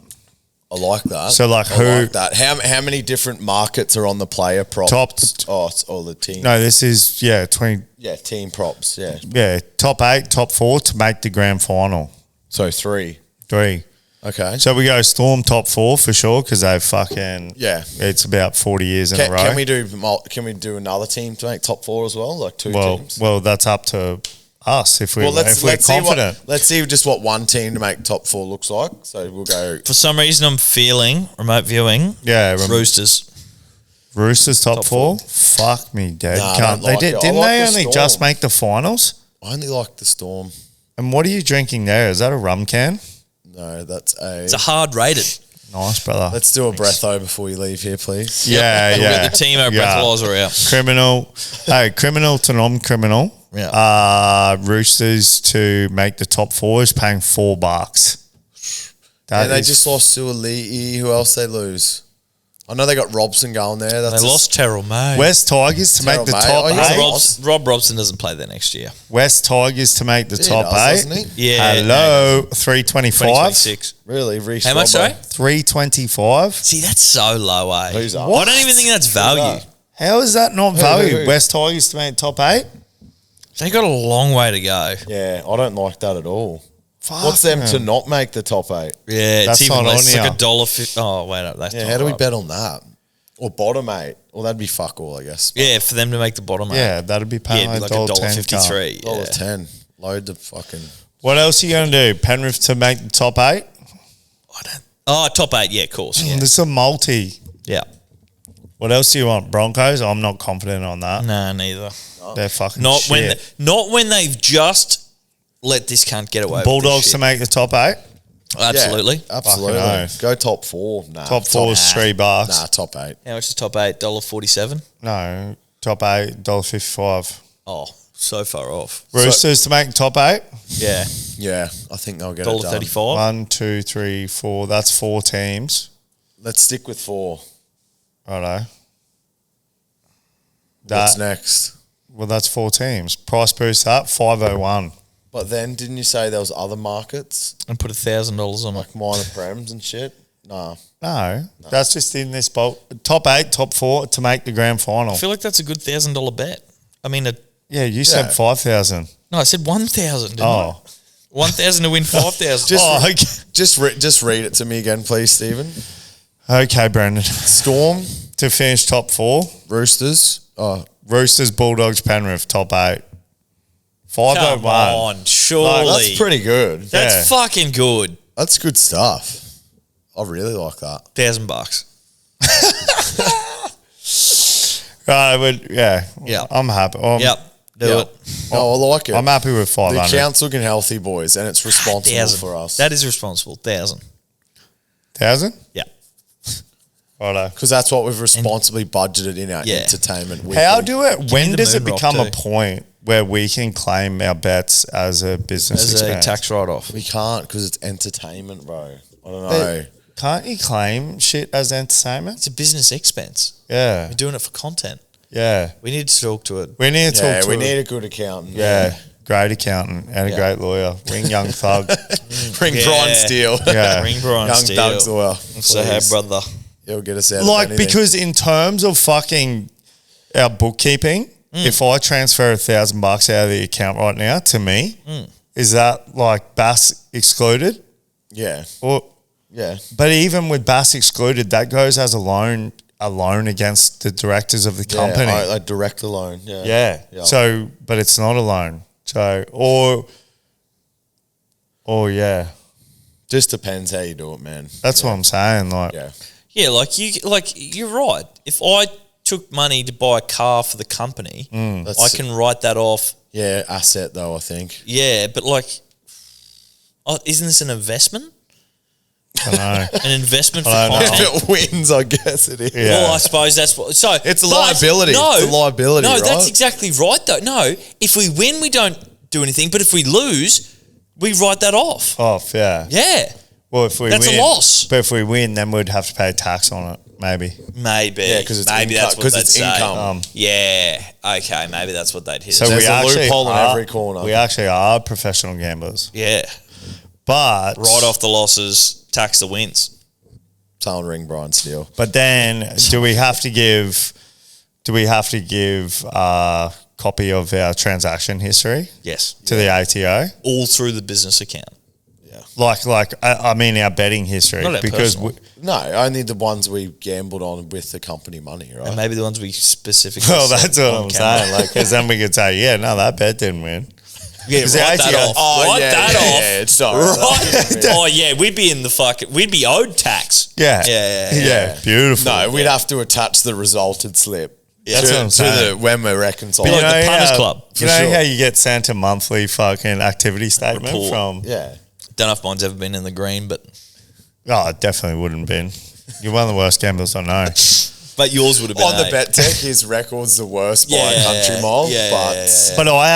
Speaker 3: I like that.
Speaker 1: So,
Speaker 3: I
Speaker 1: who?
Speaker 3: like that. How many different markets are on the player props?
Speaker 1: Top.
Speaker 3: Oh, it's all the team.
Speaker 1: No, this is 20.
Speaker 3: Yeah, team props. Yeah.
Speaker 1: Yeah, top 8, top 4 to make the grand final.
Speaker 3: So 3.
Speaker 1: 3.
Speaker 3: Okay.
Speaker 1: So we go Storm top 4 for sure because they've fucking It's about 40 years in a row.
Speaker 3: Can we do another team to make top 4 as well? Like 2 teams.
Speaker 1: Well, that's up to us if we're confident.
Speaker 3: Let's see just what one team to make top 4 looks like. So we'll go.
Speaker 2: For some reason, I'm feeling remote viewing.
Speaker 1: Yeah,
Speaker 2: Roosters.
Speaker 1: Roosters top 4. Fuck me, Dad.
Speaker 3: Nah, I don't like it. I
Speaker 1: Didn't
Speaker 3: like
Speaker 1: they
Speaker 3: the
Speaker 1: only
Speaker 3: Storm.
Speaker 1: just make the finals?
Speaker 3: I only like the Storm.
Speaker 1: And what are you drinking there? Is that a rum can?
Speaker 3: No, that's
Speaker 2: It's a hard rated.
Speaker 1: Nice, brother.
Speaker 3: Let's do a breatho before you leave here, please.
Speaker 1: Yeah,
Speaker 2: We'll
Speaker 1: yeah.
Speaker 2: get the Timo
Speaker 1: Yeah.
Speaker 2: breathalyzer out.
Speaker 1: Criminal. Hey, criminal to non-criminal.
Speaker 2: Yeah.
Speaker 1: Roosters to make the top 4 is paying $4.
Speaker 3: And they just lost to Ali'i. Who else they lose? I know they got Robson going there.
Speaker 2: They lost Terrell May.
Speaker 1: West Tigers to make the
Speaker 3: Terrell May.
Speaker 1: top
Speaker 3: Oh, he's
Speaker 1: 8.
Speaker 2: Rob Robson doesn't play there next year.
Speaker 1: West Tigers to make the
Speaker 3: He
Speaker 1: top
Speaker 3: does,
Speaker 1: 8.
Speaker 3: doesn't he?
Speaker 2: Yeah.
Speaker 1: Hello, 325.
Speaker 2: 2026.
Speaker 3: Really? Reece
Speaker 2: How much,
Speaker 3: Robbo?
Speaker 2: sorry?
Speaker 1: 325.
Speaker 2: See, that's so low, eh?
Speaker 3: Who's that?
Speaker 2: I don't even think that's value.
Speaker 3: that?
Speaker 1: How is that not value?
Speaker 3: who?
Speaker 1: West Tigers to make top 8?
Speaker 2: They got a long way to go.
Speaker 3: Yeah, I don't like that at all.
Speaker 1: Fuck,
Speaker 3: What's them
Speaker 1: man.
Speaker 3: to not make the top 8?
Speaker 2: Yeah,
Speaker 1: That's
Speaker 2: it's even
Speaker 1: not
Speaker 2: less. It's
Speaker 1: on
Speaker 2: like
Speaker 1: here.
Speaker 2: $1.50. Oh, wait, no, that's
Speaker 3: Yeah,
Speaker 2: not
Speaker 3: how do we
Speaker 2: right.
Speaker 3: bet on that? Or bottom 8? Well, that'd be fuck all, I guess.
Speaker 2: Yeah, for them to make the bottom eight.
Speaker 1: Yeah, that'd be
Speaker 2: Yeah,
Speaker 1: paying
Speaker 2: it'd be like $1.53.
Speaker 3: $1.10.
Speaker 2: Yeah.
Speaker 3: 10. Load the fucking...
Speaker 1: What else are you going to do? Penrith to make the top 8?
Speaker 2: I don't. Oh, top 8, yeah, of course. Yeah.
Speaker 1: This is a multi.
Speaker 2: Yeah.
Speaker 1: What else do you want? Broncos? I'm not confident on that.
Speaker 2: Nah, neither.
Speaker 1: They're fucking
Speaker 2: Not
Speaker 1: shit.
Speaker 2: when they've just let this cunt get away.
Speaker 1: Bulldogs
Speaker 2: with
Speaker 1: to
Speaker 2: this
Speaker 1: make the top 8?
Speaker 2: Absolutely.
Speaker 3: Yeah, absolutely.
Speaker 1: Fucking oath.
Speaker 3: Go top 4. Nah,
Speaker 1: Top 4 is $3.
Speaker 3: Nah, top 8.
Speaker 2: How much is top 8? $1.47?
Speaker 1: No, top 8, $1.55.
Speaker 2: Oh, so far off.
Speaker 1: Roosters to make top 8.
Speaker 2: Yeah.
Speaker 3: Yeah, I think they'll get it done.
Speaker 2: $1.35.
Speaker 1: 1, 2, 3, 4. That's 4 teams.
Speaker 3: Let's stick with 4.
Speaker 1: Righto.
Speaker 3: What's next?
Speaker 1: Well, that's 4 teams. Price boost up, 501.
Speaker 3: But then, didn't you say there was other markets?
Speaker 2: And put $1,000 on it.
Speaker 3: Like minor prems and shit? Nah.
Speaker 1: No, that's just in this bolt. Top 8, top 4 to make the grand final.
Speaker 2: I feel like that's a good $1,000 bet. I mean,
Speaker 1: Yeah, you said 5,000.
Speaker 2: no, I said 1,000. Didn't I?
Speaker 1: Oh.
Speaker 2: 1,000 to win 5,000.
Speaker 1: Okay.
Speaker 3: Just read it to me again, please, Stephen.
Speaker 1: Okay, Brendan.
Speaker 3: Storm,
Speaker 1: To finish top 4,
Speaker 3: Roosters. Oh,
Speaker 1: Roosters, Bulldogs, Penrith, top 8.
Speaker 2: Come
Speaker 1: 501.
Speaker 2: on, surely.
Speaker 3: that's pretty good.
Speaker 2: That's fucking good.
Speaker 3: That's good stuff. I really like that.
Speaker 2: $1,000.
Speaker 1: Right, but yeah,
Speaker 2: Yeah.
Speaker 1: I'm happy.
Speaker 2: Yep. Do it.
Speaker 3: No, I like it.
Speaker 1: I'm happy with
Speaker 3: The
Speaker 1: 500.
Speaker 3: account's looking healthy, boys, and it's responsible
Speaker 2: 1,000.
Speaker 3: for us.
Speaker 2: That is responsible. 1,000.
Speaker 1: 1,000?
Speaker 2: Yeah.
Speaker 1: Righto.
Speaker 3: Because that's what we've responsibly budgeted in our
Speaker 2: Yeah.
Speaker 3: entertainment.
Speaker 1: How
Speaker 3: weekly.
Speaker 1: do it? When
Speaker 2: the
Speaker 1: does it
Speaker 2: moon rock
Speaker 1: become a
Speaker 2: too.
Speaker 1: point where we can claim our bets as a business
Speaker 2: As a
Speaker 1: expense?
Speaker 2: tax write-off.
Speaker 3: We can't because it's entertainment, bro. I don't know.
Speaker 1: Can't you claim shit as entertainment?
Speaker 2: It's a business expense.
Speaker 1: Yeah,
Speaker 2: We're doing it for content.
Speaker 1: yeah.
Speaker 2: We need to talk to it.
Speaker 1: We need to
Speaker 3: Yeah,
Speaker 1: talk to
Speaker 3: we
Speaker 1: a-
Speaker 3: need a good accountant.
Speaker 1: Yeah, great accountant and a
Speaker 2: Yeah.
Speaker 1: great lawyer. Ring Young Thug.
Speaker 3: Bring
Speaker 2: Yeah.
Speaker 3: Brian Steele.
Speaker 1: Yeah.
Speaker 2: Ring Brian
Speaker 3: Young
Speaker 2: Steele.
Speaker 3: Doug's lawyer.
Speaker 2: So, hey,
Speaker 3: please.
Speaker 2: brother.
Speaker 3: He'll get us out
Speaker 1: Like,
Speaker 3: of anything.
Speaker 1: because in terms of fucking our bookkeeping, if I transfer $1,000 out of the account right now to me, is that like BAS excluded?
Speaker 3: Yeah.
Speaker 1: Or,
Speaker 3: Yeah.
Speaker 1: but even with BAS excluded, that goes as a loan against the directors of the company.
Speaker 3: Yeah, like direct loan. Yeah.
Speaker 1: Yeah.
Speaker 3: Yeah.
Speaker 1: So, but it's not a loan. So, or yeah,
Speaker 3: Just depends how you do it, man.
Speaker 1: that's what I'm saying. Like,
Speaker 3: Yeah.
Speaker 2: Yeah, you're right. If I took money to buy a car for the company,
Speaker 3: That's
Speaker 2: I can write that off.
Speaker 3: Yeah, asset though, I think.
Speaker 2: Yeah, but isn't this an investment?
Speaker 1: I don't know.
Speaker 2: An investment for
Speaker 1: I don't know.
Speaker 2: content?
Speaker 3: If it wins, I guess it is.
Speaker 1: Yeah.
Speaker 2: Well, I suppose that's what. So
Speaker 3: It's a
Speaker 2: but
Speaker 3: liability.
Speaker 2: No,
Speaker 3: It's a liability,
Speaker 2: No,
Speaker 3: right?
Speaker 2: that's exactly right. Though, no, if we win, we don't do anything. But if we lose, we write that off.
Speaker 1: Off, yeah.
Speaker 2: Yeah,
Speaker 1: Well, if we
Speaker 2: That's a
Speaker 1: win,
Speaker 2: loss.
Speaker 1: But if we win, then we'd have to pay tax on it. Maybe.
Speaker 2: maybe.
Speaker 3: Yeah, 'cause it's
Speaker 2: maybe
Speaker 3: income-
Speaker 2: that's what
Speaker 3: 'cause
Speaker 2: they'd
Speaker 3: it's
Speaker 2: say.
Speaker 3: income.
Speaker 2: Yeah. Okay. Maybe that's what they'd hit.
Speaker 1: So
Speaker 2: us.
Speaker 3: There's
Speaker 1: we
Speaker 3: a
Speaker 1: actually
Speaker 3: loophole in
Speaker 1: are,
Speaker 3: every corner.
Speaker 1: We actually are professional gamblers,
Speaker 2: Yeah.
Speaker 1: but
Speaker 2: Write off the losses, tax the wins.
Speaker 3: Someone ring Brian Steele.
Speaker 1: But then, do we have to give a copy of our transaction history
Speaker 2: Yes.
Speaker 1: to the ATO?
Speaker 2: All through the business account.
Speaker 1: Like I mean, our betting history,
Speaker 2: Not our
Speaker 1: because
Speaker 2: personal.
Speaker 3: No, only the ones we gambled on with the company money, right?
Speaker 2: And maybe the ones we specifically.
Speaker 1: well,
Speaker 2: said
Speaker 1: that's what
Speaker 2: on
Speaker 1: I'm
Speaker 2: camera.
Speaker 1: saying. Like, because then we could say, yeah, no, that bet didn't win.
Speaker 2: Yeah,
Speaker 1: 'Cause the
Speaker 2: write that
Speaker 1: ATO
Speaker 2: off. Write that off.
Speaker 3: Yeah, it's sorry.
Speaker 2: Right. Oh yeah, we'd be in the fucking. We'd be owed tax.
Speaker 1: Yeah,
Speaker 2: Yeah.
Speaker 1: beautiful.
Speaker 3: No, we'd have to attach the resulted slip.
Speaker 1: That's
Speaker 3: to,
Speaker 1: what I'm
Speaker 3: to
Speaker 1: saying.
Speaker 3: the when we're reconciling.
Speaker 2: Be like the punters club,
Speaker 1: You know
Speaker 3: for sure.
Speaker 1: how you get sent a monthly fucking activity statement
Speaker 2: Report.
Speaker 1: from?
Speaker 3: Yeah.
Speaker 2: Don't know if mine's ever been in the green, but
Speaker 1: Oh, it definitely wouldn't have been. You're one of the worst gamblers I know.
Speaker 2: yours would have been
Speaker 3: On the
Speaker 2: A.
Speaker 3: bet tech, his record's the worst by a
Speaker 2: Yeah,
Speaker 3: country mile.
Speaker 2: yeah,
Speaker 3: but
Speaker 2: yeah.
Speaker 1: But I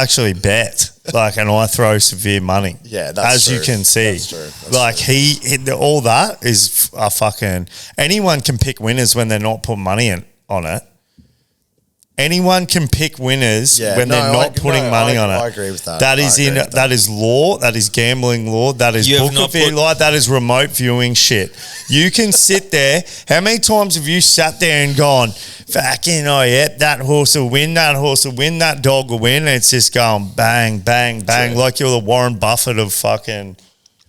Speaker 1: actually bet, like, and I throw severe money.
Speaker 3: Yeah, that's
Speaker 1: as you
Speaker 3: true.
Speaker 1: can see.
Speaker 3: That's true. That's
Speaker 1: like all that is a fucking. Anyone can pick winners when they're not putting money on it. Anyone can pick winners
Speaker 3: Yeah,
Speaker 1: when
Speaker 3: no,
Speaker 1: they're not putting money on it.
Speaker 3: I agree with that.
Speaker 1: That
Speaker 3: I
Speaker 1: is
Speaker 3: agree with
Speaker 1: that is law. That is gambling law. That is
Speaker 2: You have
Speaker 1: book
Speaker 2: not
Speaker 1: of view
Speaker 2: put-
Speaker 1: law. That is remote viewing shit. You can sit there. How many times have you sat there and gone, "Fucking oh yep, that horse will win. That horse will win. That dog will win." And it's just going bang, bang, bang,
Speaker 3: True.
Speaker 1: like you're the Warren Buffett of fucking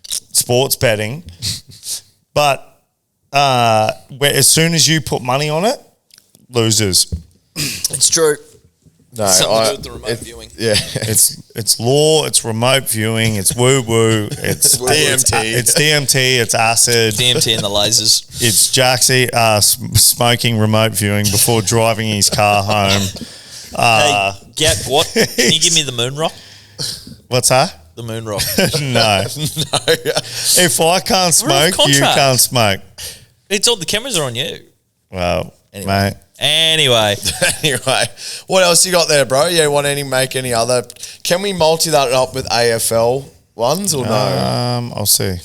Speaker 1: sports betting. But as soon as you put money on it, losers.
Speaker 2: It's true.
Speaker 3: No,
Speaker 2: Something to do with the remote viewing.
Speaker 3: Yeah.
Speaker 1: It's law. It's remote viewing. It's woo woo. It's
Speaker 3: DMT.
Speaker 1: It's DMT. It's acid.
Speaker 2: DMT and the lasers.
Speaker 1: It's Jaxie smoking remote viewing before driving his car home.
Speaker 2: Hey, get what? Can you give me the moon rock?
Speaker 1: What's that?
Speaker 2: the moon rock.
Speaker 1: No. If I can't smoke, you
Speaker 2: contract.
Speaker 1: can't smoke.
Speaker 2: It's all the cameras are on you.
Speaker 1: Well,
Speaker 2: Anyway.
Speaker 1: mate.
Speaker 2: Anyway,
Speaker 3: Anyway, what else you got there, bro? Yeah, want make any other? Can we multi that up with AFL ones or no?
Speaker 1: I'll see.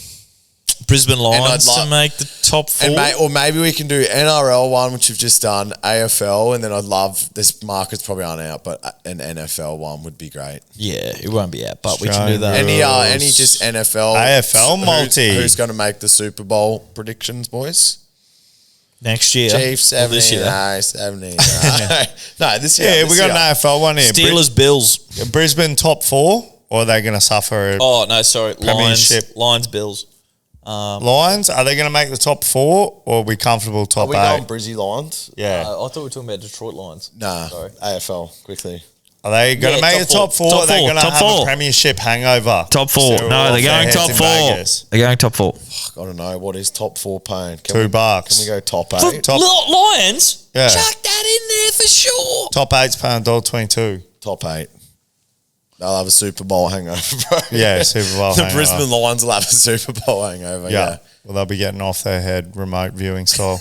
Speaker 2: Brisbane Lions
Speaker 3: I'd
Speaker 2: to make the top 4.
Speaker 3: Or maybe we can do NRL one, which we've just done, AFL, and then I'd love this. Markets probably aren't out, but an NFL one would be great.
Speaker 2: Yeah, it won't be out, but we can do that.
Speaker 3: Any just NFL
Speaker 1: AFL multi.
Speaker 3: Who's going to make the Super Bowl predictions, boys?
Speaker 2: Next year.
Speaker 3: Chiefs,
Speaker 2: Or this
Speaker 3: 70,
Speaker 2: year.
Speaker 3: no, 70. No, this year.
Speaker 1: Yeah,
Speaker 3: this
Speaker 1: we got
Speaker 3: year.
Speaker 1: an AFL one here.
Speaker 2: Steelers, Bills.
Speaker 1: Brisbane top 4, or are they going to suffer?
Speaker 2: Oh, no, sorry.
Speaker 1: Premiership.
Speaker 2: Lions, Bills.
Speaker 1: Lions, are they going to make the top 4, or are we comfortable
Speaker 3: Are
Speaker 1: top
Speaker 3: we
Speaker 1: 8?
Speaker 3: going Brizzy Lions?
Speaker 1: Yeah.
Speaker 2: I thought we were talking about Detroit Lions.
Speaker 3: Nah,
Speaker 2: Sorry.
Speaker 3: AFL, quickly.
Speaker 1: Are they going to
Speaker 2: Yeah,
Speaker 1: make
Speaker 2: top
Speaker 1: the top 4?
Speaker 2: four.
Speaker 1: Or are they
Speaker 2: Top
Speaker 1: going to
Speaker 2: four.
Speaker 1: have
Speaker 2: Top four.
Speaker 1: a premiership hangover?
Speaker 2: Top 4.
Speaker 1: So we're
Speaker 2: No,
Speaker 1: off
Speaker 2: they're
Speaker 1: their
Speaker 2: going
Speaker 1: heads
Speaker 2: top
Speaker 1: in
Speaker 2: 4.
Speaker 1: Vegas.
Speaker 2: They're going top 4.
Speaker 3: I don't know. What is top 4 paying?
Speaker 1: $2.
Speaker 3: Can we go top 8?
Speaker 2: Lions?
Speaker 1: Yeah.
Speaker 2: Chuck that in there for sure.
Speaker 1: Top 8's paying $1.22.
Speaker 3: Top 8. They'll have a Super Bowl hangover, bro.
Speaker 1: Yeah, Super Bowl
Speaker 3: The
Speaker 1: hangover.
Speaker 3: Brisbane Lions will have a Super Bowl hangover, yeah.
Speaker 1: Well, they'll be getting off their head, remote viewing style.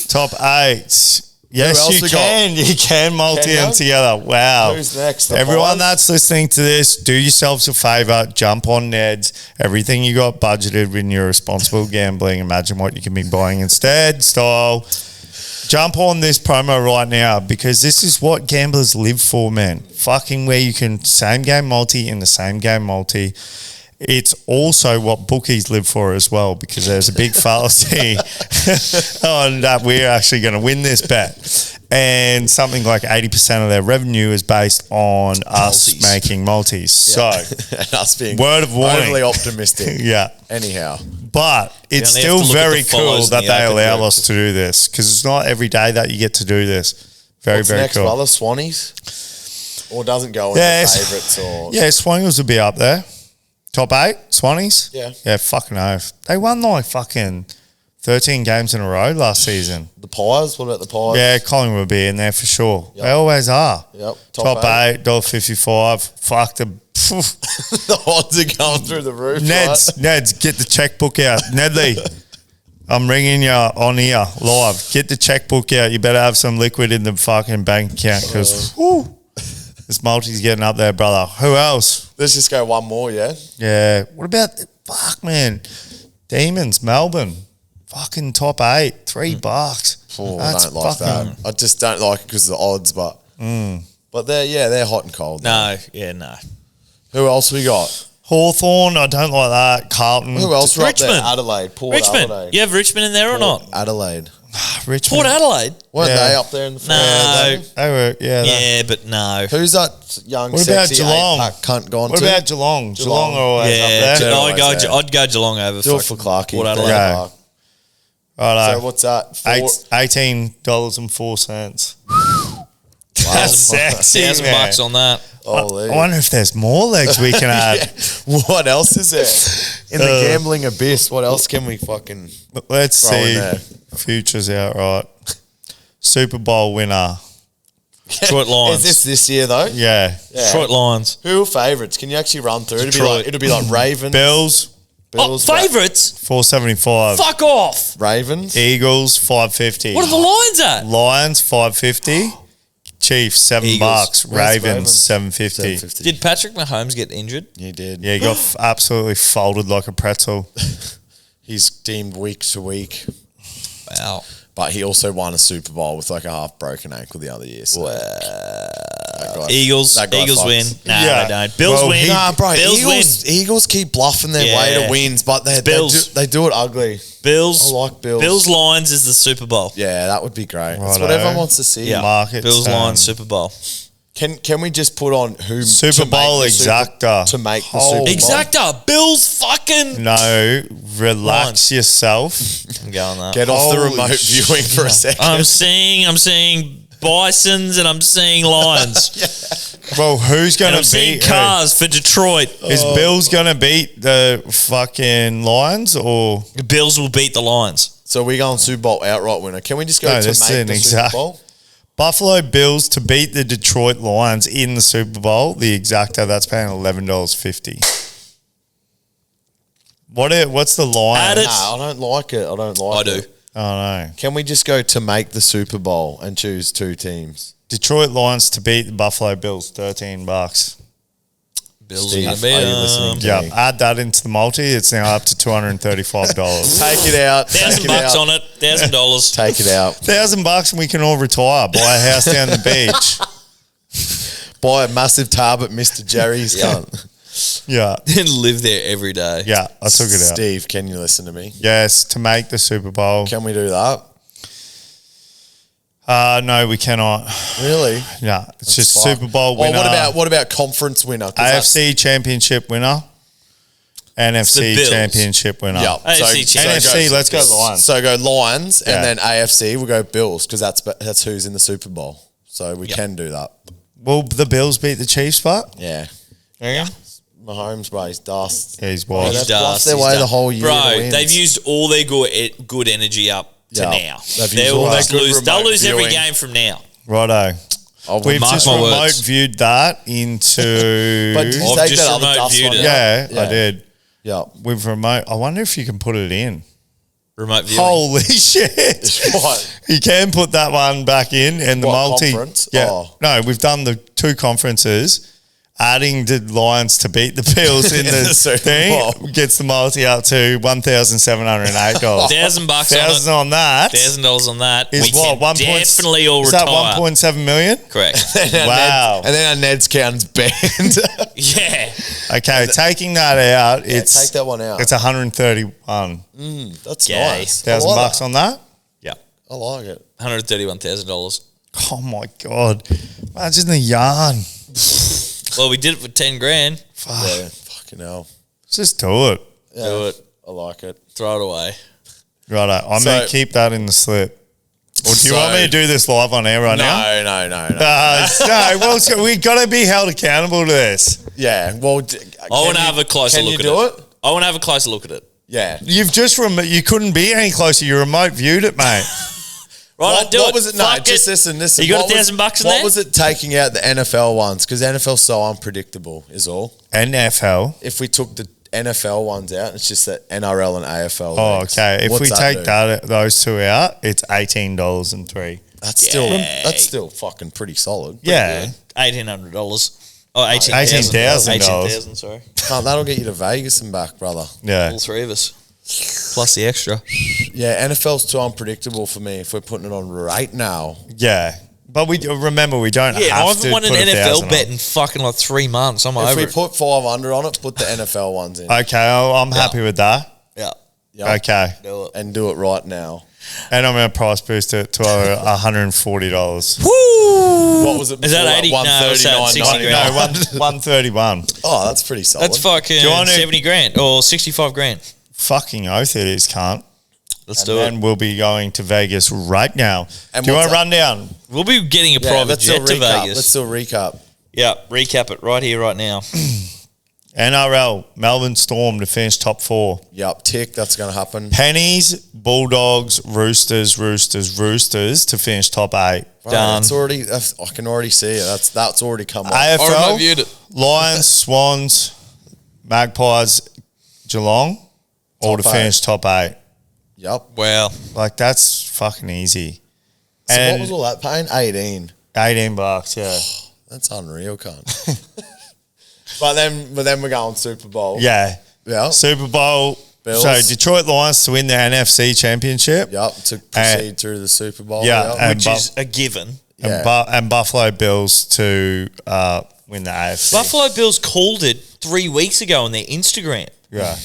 Speaker 1: Top 8.
Speaker 3: Who
Speaker 1: Yes,
Speaker 3: else
Speaker 1: you
Speaker 3: we got?
Speaker 1: can. You can multi
Speaker 3: Can
Speaker 1: them
Speaker 3: you?
Speaker 1: together. Wow.
Speaker 3: Who's next? The
Speaker 1: Everyone
Speaker 3: Pies?
Speaker 1: that's listening to this, do yourselves a favor. Jump on Ned's. Everything you got budgeted when you're responsible gambling. Imagine what you can be buying instead. Style. Jump on this promo right now because this is what gamblers live for, man. Fucking where you can same game multi in the same game multi. It's also what bookies live for as well because there's a big fallacy on that we're actually going to win this bet. And something like 80% of their revenue is based on us
Speaker 2: Multis.
Speaker 1: making multis. So,
Speaker 3: and us being
Speaker 1: word of warning.
Speaker 3: overly optimistic.
Speaker 1: yeah.
Speaker 3: Anyhow.
Speaker 1: But it's
Speaker 2: only have
Speaker 1: still
Speaker 2: to look at
Speaker 1: very
Speaker 2: the follows
Speaker 1: cool
Speaker 2: in
Speaker 1: that
Speaker 2: the
Speaker 1: they
Speaker 2: open
Speaker 1: allow
Speaker 2: group.
Speaker 1: us to do this because it's not every day that you get to do this. Very,
Speaker 3: What's
Speaker 1: very
Speaker 3: next,
Speaker 1: cool.
Speaker 3: brother? Swannies? Or doesn't go into favourites or...
Speaker 1: Yeah, Swangles will be up there. Top 8, Swannies?
Speaker 3: Yeah.
Speaker 1: Yeah, fucking oath. They won like fucking 13 games in a row last season.
Speaker 3: The Pies? What about the Pies?
Speaker 1: Yeah, Collingwood will be in there for sure.
Speaker 3: Yep.
Speaker 1: They always are.
Speaker 3: Yep.
Speaker 1: Top 8, $1.55. Fuck the...
Speaker 3: The odds are going through the roof,
Speaker 1: Neds, get the checkbook out. Nedley, I'm ringing you on here live. Get the checkbook out. You better have some liquid in the fucking bank account because this multi's getting up there, brother. Who else?
Speaker 3: Let's just go one more, yeah?
Speaker 1: Yeah. What about fuck, man? Demons, Melbourne. Fucking top 8, $3.
Speaker 3: Oh, I don't like that. I just don't like it because of the odds, but they're hot and cold.
Speaker 2: No, no.
Speaker 3: Who else we got?
Speaker 1: Hawthorn, I don't like that. Carlton.
Speaker 3: Who else? Right there?
Speaker 2: Richmond.
Speaker 3: Adelaide. Port
Speaker 2: Richmond.
Speaker 3: Adelaide.
Speaker 2: You have Richmond in there or not?
Speaker 3: Adelaide.
Speaker 1: Richmond.
Speaker 2: Port Adelaide?
Speaker 3: Weren't
Speaker 1: Yeah.
Speaker 3: they up there in the
Speaker 2: No.
Speaker 1: They were,
Speaker 2: Yeah, but no.
Speaker 3: Who's that young,
Speaker 1: What about
Speaker 3: sexy
Speaker 1: Geelong?
Speaker 3: eight-pack cunt gone
Speaker 1: What
Speaker 3: to?
Speaker 1: about Geelong? Geelong are always
Speaker 2: Yeah,
Speaker 1: up there.
Speaker 2: I'd go Geelong over.
Speaker 3: Do it for Clarkie.
Speaker 2: Port Adelaide.
Speaker 1: Yeah. Righto.
Speaker 3: So what's that?
Speaker 1: $18.04. Sexy,
Speaker 2: $1,000
Speaker 1: man.
Speaker 2: bucks on that.
Speaker 3: Holy.
Speaker 1: I wonder if there's more legs we can add.
Speaker 3: What else is there? In the gambling abyss, what else can we fucking...
Speaker 1: Let's
Speaker 3: Throw in
Speaker 1: see.
Speaker 3: there.
Speaker 1: Futures outright. Super Bowl winner.
Speaker 2: Detroit Lions.
Speaker 3: Is this year, though?
Speaker 1: Yeah.
Speaker 2: Detroit Lions.
Speaker 3: Who are favourites? Can you actually run through?
Speaker 2: Detroit.
Speaker 3: It'll be like Ravens.
Speaker 1: Bills,
Speaker 3: Bills,
Speaker 2: Favourites?
Speaker 1: $4.75.
Speaker 2: Fuck off.
Speaker 3: Ravens.
Speaker 1: Eagles, $5.50.
Speaker 2: What are the Lions at?
Speaker 1: Lions, $5.50. Chiefs, $7.
Speaker 2: Eagles.
Speaker 1: Ravens,
Speaker 3: Ravens?
Speaker 1: $7.50.
Speaker 3: 750.
Speaker 2: Did Patrick Mahomes get injured?
Speaker 3: He did.
Speaker 1: Yeah, he got absolutely folded like a pretzel.
Speaker 3: He's deemed week to week.
Speaker 2: Wow.
Speaker 3: But he also won a Super Bowl with like a half broken ankle the other year. So that guy-
Speaker 2: Eagles.
Speaker 3: that guy
Speaker 2: Eagles
Speaker 3: fucks.
Speaker 2: win. Nah,
Speaker 1: Yeah.
Speaker 2: they don't. Bills
Speaker 1: Well,
Speaker 2: win.
Speaker 3: Nah, bro.
Speaker 2: Bills
Speaker 3: Eagles keep bluffing their way
Speaker 2: Yeah.
Speaker 3: to wins, but
Speaker 2: Bills.
Speaker 3: they do it ugly.
Speaker 2: win. Bills.
Speaker 3: I like Bills.
Speaker 2: Bills Lions is the Super Bowl.
Speaker 3: Yeah, that would be great. That's
Speaker 1: Righto.
Speaker 3: what everyone wants to see.
Speaker 2: Yeah.
Speaker 1: Markets,
Speaker 2: Bills Lions Super Bowl.
Speaker 3: Can we just put on who
Speaker 1: Super
Speaker 3: to make
Speaker 1: Bowl
Speaker 3: the Super-
Speaker 1: exacta.
Speaker 3: to make the
Speaker 1: Oh.
Speaker 3: Super Bowl?
Speaker 2: Exacta. Bills fucking.
Speaker 1: No, relax
Speaker 2: Lions.
Speaker 1: yourself.
Speaker 2: I'm going that.
Speaker 3: Get off the
Speaker 1: Holy
Speaker 3: remote
Speaker 1: shit.
Speaker 3: viewing for a second.
Speaker 2: I'm seeing Bisons and I'm seeing Lions.
Speaker 1: Well, who's going
Speaker 2: And I'm
Speaker 1: to
Speaker 2: seeing
Speaker 1: beat who?
Speaker 2: Cars for Detroit.
Speaker 1: Is Bills going to beat the fucking Lions or...
Speaker 2: The Bills will beat the Lions.
Speaker 3: So we're going Super Bowl outright winner. Can we just go
Speaker 1: No,
Speaker 3: to
Speaker 1: that's
Speaker 3: make
Speaker 1: an
Speaker 3: the
Speaker 1: exact-
Speaker 3: Super Bowl?
Speaker 1: Buffalo Bills to beat the Detroit Lions in the Super Bowl. The exacta, that's paying $11.50. What's the line?
Speaker 2: Add it.
Speaker 3: Nah, I don't like it.
Speaker 2: I do.
Speaker 1: Oh, no.
Speaker 3: Can we just go to make the Super Bowl and choose two teams?
Speaker 1: Detroit Lions to beat the Buffalo Bills, $13.
Speaker 2: Bills
Speaker 3: Steve,
Speaker 2: are
Speaker 3: are
Speaker 2: gonna
Speaker 3: you
Speaker 2: beat
Speaker 3: listening?
Speaker 1: Yeah,
Speaker 3: Okay.
Speaker 1: add that into the multi. It's now up to $235.
Speaker 3: Take it out. Take it
Speaker 2: $1,000
Speaker 3: out.
Speaker 2: on it. $1,000.
Speaker 3: Take it out.
Speaker 1: $1,000 and we can all retire. Buy a house down the beach.
Speaker 3: Buy a massive tab at Mr. Jerry's.
Speaker 2: Yeah.
Speaker 3: cunt.
Speaker 1: Yeah,
Speaker 2: And live there every day.
Speaker 1: yeah. I took it out.
Speaker 3: Steve, can you listen to me?
Speaker 1: Yes, to make the Super Bowl.
Speaker 3: Can we do that?
Speaker 1: No, we cannot.
Speaker 3: Really?
Speaker 1: Yeah, it's just
Speaker 3: Fuck.
Speaker 1: Super Bowl
Speaker 3: Well,
Speaker 1: winner.
Speaker 3: what about conference winner? 'Cause that's-
Speaker 1: AFC Championship winner. NFC
Speaker 2: Bills.
Speaker 1: Championship winner.
Speaker 3: Yeah.
Speaker 2: AFC
Speaker 1: NFC, let's go Lions.
Speaker 3: So go Lions,
Speaker 1: Yeah.
Speaker 3: and then AFC we'll go Bills because that's who's in the Super Bowl. So we can do that.
Speaker 1: Will the Bills beat the Chiefs, but?
Speaker 3: Yeah.
Speaker 1: Yeah.
Speaker 3: Mahomes, bro, he's dust.
Speaker 1: Yeah, he's
Speaker 3: Yeah,
Speaker 1: washed.
Speaker 3: that's
Speaker 2: He's
Speaker 3: bluffed their
Speaker 2: he's
Speaker 3: way the whole year.
Speaker 2: Bro,
Speaker 3: to wins.
Speaker 2: they've used all their good energy up to
Speaker 3: Yeah.
Speaker 2: now.
Speaker 3: They've
Speaker 2: They'll
Speaker 3: used all
Speaker 2: almost
Speaker 3: that good
Speaker 2: lose. They'll
Speaker 3: remote
Speaker 2: lose every
Speaker 3: viewing.
Speaker 2: game from now.
Speaker 1: Righto. We've
Speaker 2: mark
Speaker 1: just
Speaker 2: my
Speaker 1: remote
Speaker 2: words.
Speaker 1: viewed that into...
Speaker 3: But did you
Speaker 2: I've
Speaker 3: take
Speaker 2: just
Speaker 3: that other
Speaker 2: remote
Speaker 3: dust
Speaker 2: viewed
Speaker 3: one?
Speaker 2: it.
Speaker 1: yeah, I
Speaker 3: Yeah.
Speaker 1: did.
Speaker 3: Yeah.
Speaker 1: With remote, I wonder if you can put it in.
Speaker 2: Remote viewing.
Speaker 1: Holy shit!
Speaker 3: What?
Speaker 1: You can put that one back in, and the
Speaker 3: What,
Speaker 1: multi.
Speaker 3: conference?
Speaker 1: Yeah,
Speaker 3: Oh.
Speaker 1: no, we've done the two conferences. Adding the Lions to beat the Bills in
Speaker 3: In
Speaker 1: the,
Speaker 3: the Super
Speaker 1: thing
Speaker 3: Bowl.
Speaker 1: gets the multi up to $1,708.
Speaker 2: $1,000
Speaker 1: $1,000
Speaker 2: on
Speaker 1: on that
Speaker 2: it. $1,000 on that.
Speaker 1: is
Speaker 2: we
Speaker 1: what?
Speaker 2: can
Speaker 1: 1.
Speaker 2: definitely all
Speaker 1: is
Speaker 2: retire.
Speaker 1: that 1.7 million?
Speaker 2: Correct.
Speaker 1: Wow.
Speaker 3: And then our Ned's count's banned.
Speaker 2: Yeah.
Speaker 1: Okay, taking that out, it's
Speaker 3: take that one out.
Speaker 1: It's 131
Speaker 3: That's
Speaker 2: Gay.
Speaker 3: nice. I like
Speaker 1: $1,000
Speaker 3: that.
Speaker 1: on that.
Speaker 2: Yeah.
Speaker 3: I like it.
Speaker 2: $131,000.
Speaker 1: Oh my god! Imagine the yarn.
Speaker 2: Well, we did it for 10 grand.
Speaker 3: Yeah, fucking hell.
Speaker 1: Let's just do it.
Speaker 3: Yeah,
Speaker 2: Do it.
Speaker 3: I like it.
Speaker 2: Throw it away.
Speaker 1: Righto. I'm
Speaker 3: So-
Speaker 1: going to keep that in the slip. Or do you
Speaker 3: So-
Speaker 1: want me to do this live on air right now?
Speaker 3: No.
Speaker 1: No, well, we got to be held accountable to this.
Speaker 3: Yeah, well,
Speaker 2: I want to have a closer
Speaker 3: can
Speaker 2: look
Speaker 3: you
Speaker 2: at
Speaker 3: do
Speaker 2: it. I want to have a closer look at it.
Speaker 3: Yeah.
Speaker 1: You've just you couldn't be any closer. You remote viewed it, mate.
Speaker 2: Right, do
Speaker 3: what
Speaker 2: it.
Speaker 3: was it? No,
Speaker 2: Fuck
Speaker 3: just
Speaker 2: it.
Speaker 3: listen.
Speaker 2: You got
Speaker 3: What was-
Speaker 2: $1,000 in
Speaker 3: What
Speaker 2: there?
Speaker 3: was it taking out the NFL ones? Because NFL's so unpredictable, is all.
Speaker 1: NFL.
Speaker 3: If we took the NFL ones out, it's just that NRL and AFL.
Speaker 1: Oh,
Speaker 3: leagues.
Speaker 1: okay. If
Speaker 3: What's
Speaker 1: we take
Speaker 3: do?
Speaker 1: those two out, it's $18.03.
Speaker 3: that's
Speaker 2: Yeah.
Speaker 3: still fucking pretty solid.
Speaker 1: Yeah.
Speaker 2: $1,800. Oh, 18,000.
Speaker 1: $18,000.
Speaker 2: 18,000, sorry.
Speaker 3: That'll get you to Vegas and back, brother.
Speaker 1: Yeah.
Speaker 2: All three of us. Plus the extra.
Speaker 3: Yeah, NFL's too unpredictable for me if we're putting it on right now.
Speaker 1: Yeah. But remember, we don't
Speaker 2: Yeah, I
Speaker 1: have
Speaker 2: haven't
Speaker 1: to
Speaker 2: won an
Speaker 1: put
Speaker 2: NFL
Speaker 1: 1,000
Speaker 2: bet
Speaker 1: on.
Speaker 2: in fucking like 3 months. I'm
Speaker 3: If
Speaker 2: over
Speaker 3: we
Speaker 2: it.
Speaker 3: put 500 on it, put the NFL ones in.
Speaker 1: Okay, I'm happy with that.
Speaker 2: Yeah.
Speaker 3: Yeah.
Speaker 1: Okay.
Speaker 2: Do it.
Speaker 3: And do it right now.
Speaker 1: And I'm going to price boost it to $140.
Speaker 2: Woo!
Speaker 3: What was it?
Speaker 2: Is that
Speaker 3: before?
Speaker 2: 80? No, it's at 60
Speaker 3: $139.99.
Speaker 2: grand.
Speaker 1: No, 131.
Speaker 3: Oh, that's pretty solid.
Speaker 2: That's fucking
Speaker 1: Do you wanna-
Speaker 2: 70 grand or 65 grand.
Speaker 1: Fucking oath it is, cunt.
Speaker 2: Let's
Speaker 1: And
Speaker 2: do
Speaker 1: then
Speaker 2: it.
Speaker 1: we'll be going to Vegas right now.
Speaker 3: And
Speaker 1: Do you want
Speaker 3: what's
Speaker 1: to run down?
Speaker 2: We'll be getting a
Speaker 3: Yeah,
Speaker 2: private
Speaker 3: let's do a
Speaker 2: jet to
Speaker 3: recap.
Speaker 2: Vegas.
Speaker 3: Let's do a recap.
Speaker 2: Yeah, recap it right here, right now.
Speaker 1: NRL, Melbourne Storm to finish top 4.
Speaker 3: Yep, tick. That's going to happen.
Speaker 1: Pennies, Bulldogs, Roosters to finish top 8.
Speaker 2: Done.
Speaker 3: It's already. I can already see it. That's already come off.
Speaker 2: I
Speaker 1: AFL,
Speaker 2: reviewed it.
Speaker 1: Lions, Swans, Magpies, Geelong, all to
Speaker 3: Top 8.
Speaker 1: finish top 8.
Speaker 3: Yep.
Speaker 2: Wow.
Speaker 1: Like, that's fucking easy.
Speaker 3: So
Speaker 1: And
Speaker 3: what was all that paying? 18.
Speaker 1: $18, yeah.
Speaker 3: That's unreal, cunt. but then we're going Super Bowl.
Speaker 1: Yeah.
Speaker 3: Yeah.
Speaker 1: Super Bowl.
Speaker 3: Bills.
Speaker 1: So Detroit Lions to win the NFC Championship.
Speaker 3: Yep. To proceed through the Super Bowl.
Speaker 1: Yeah,
Speaker 3: Yep.
Speaker 1: and
Speaker 2: Which is a given.
Speaker 3: Yeah.
Speaker 1: And Buffalo Bills to win the AFC.
Speaker 2: Buffalo Bills called it 3 weeks ago on their Instagram.
Speaker 1: Yeah.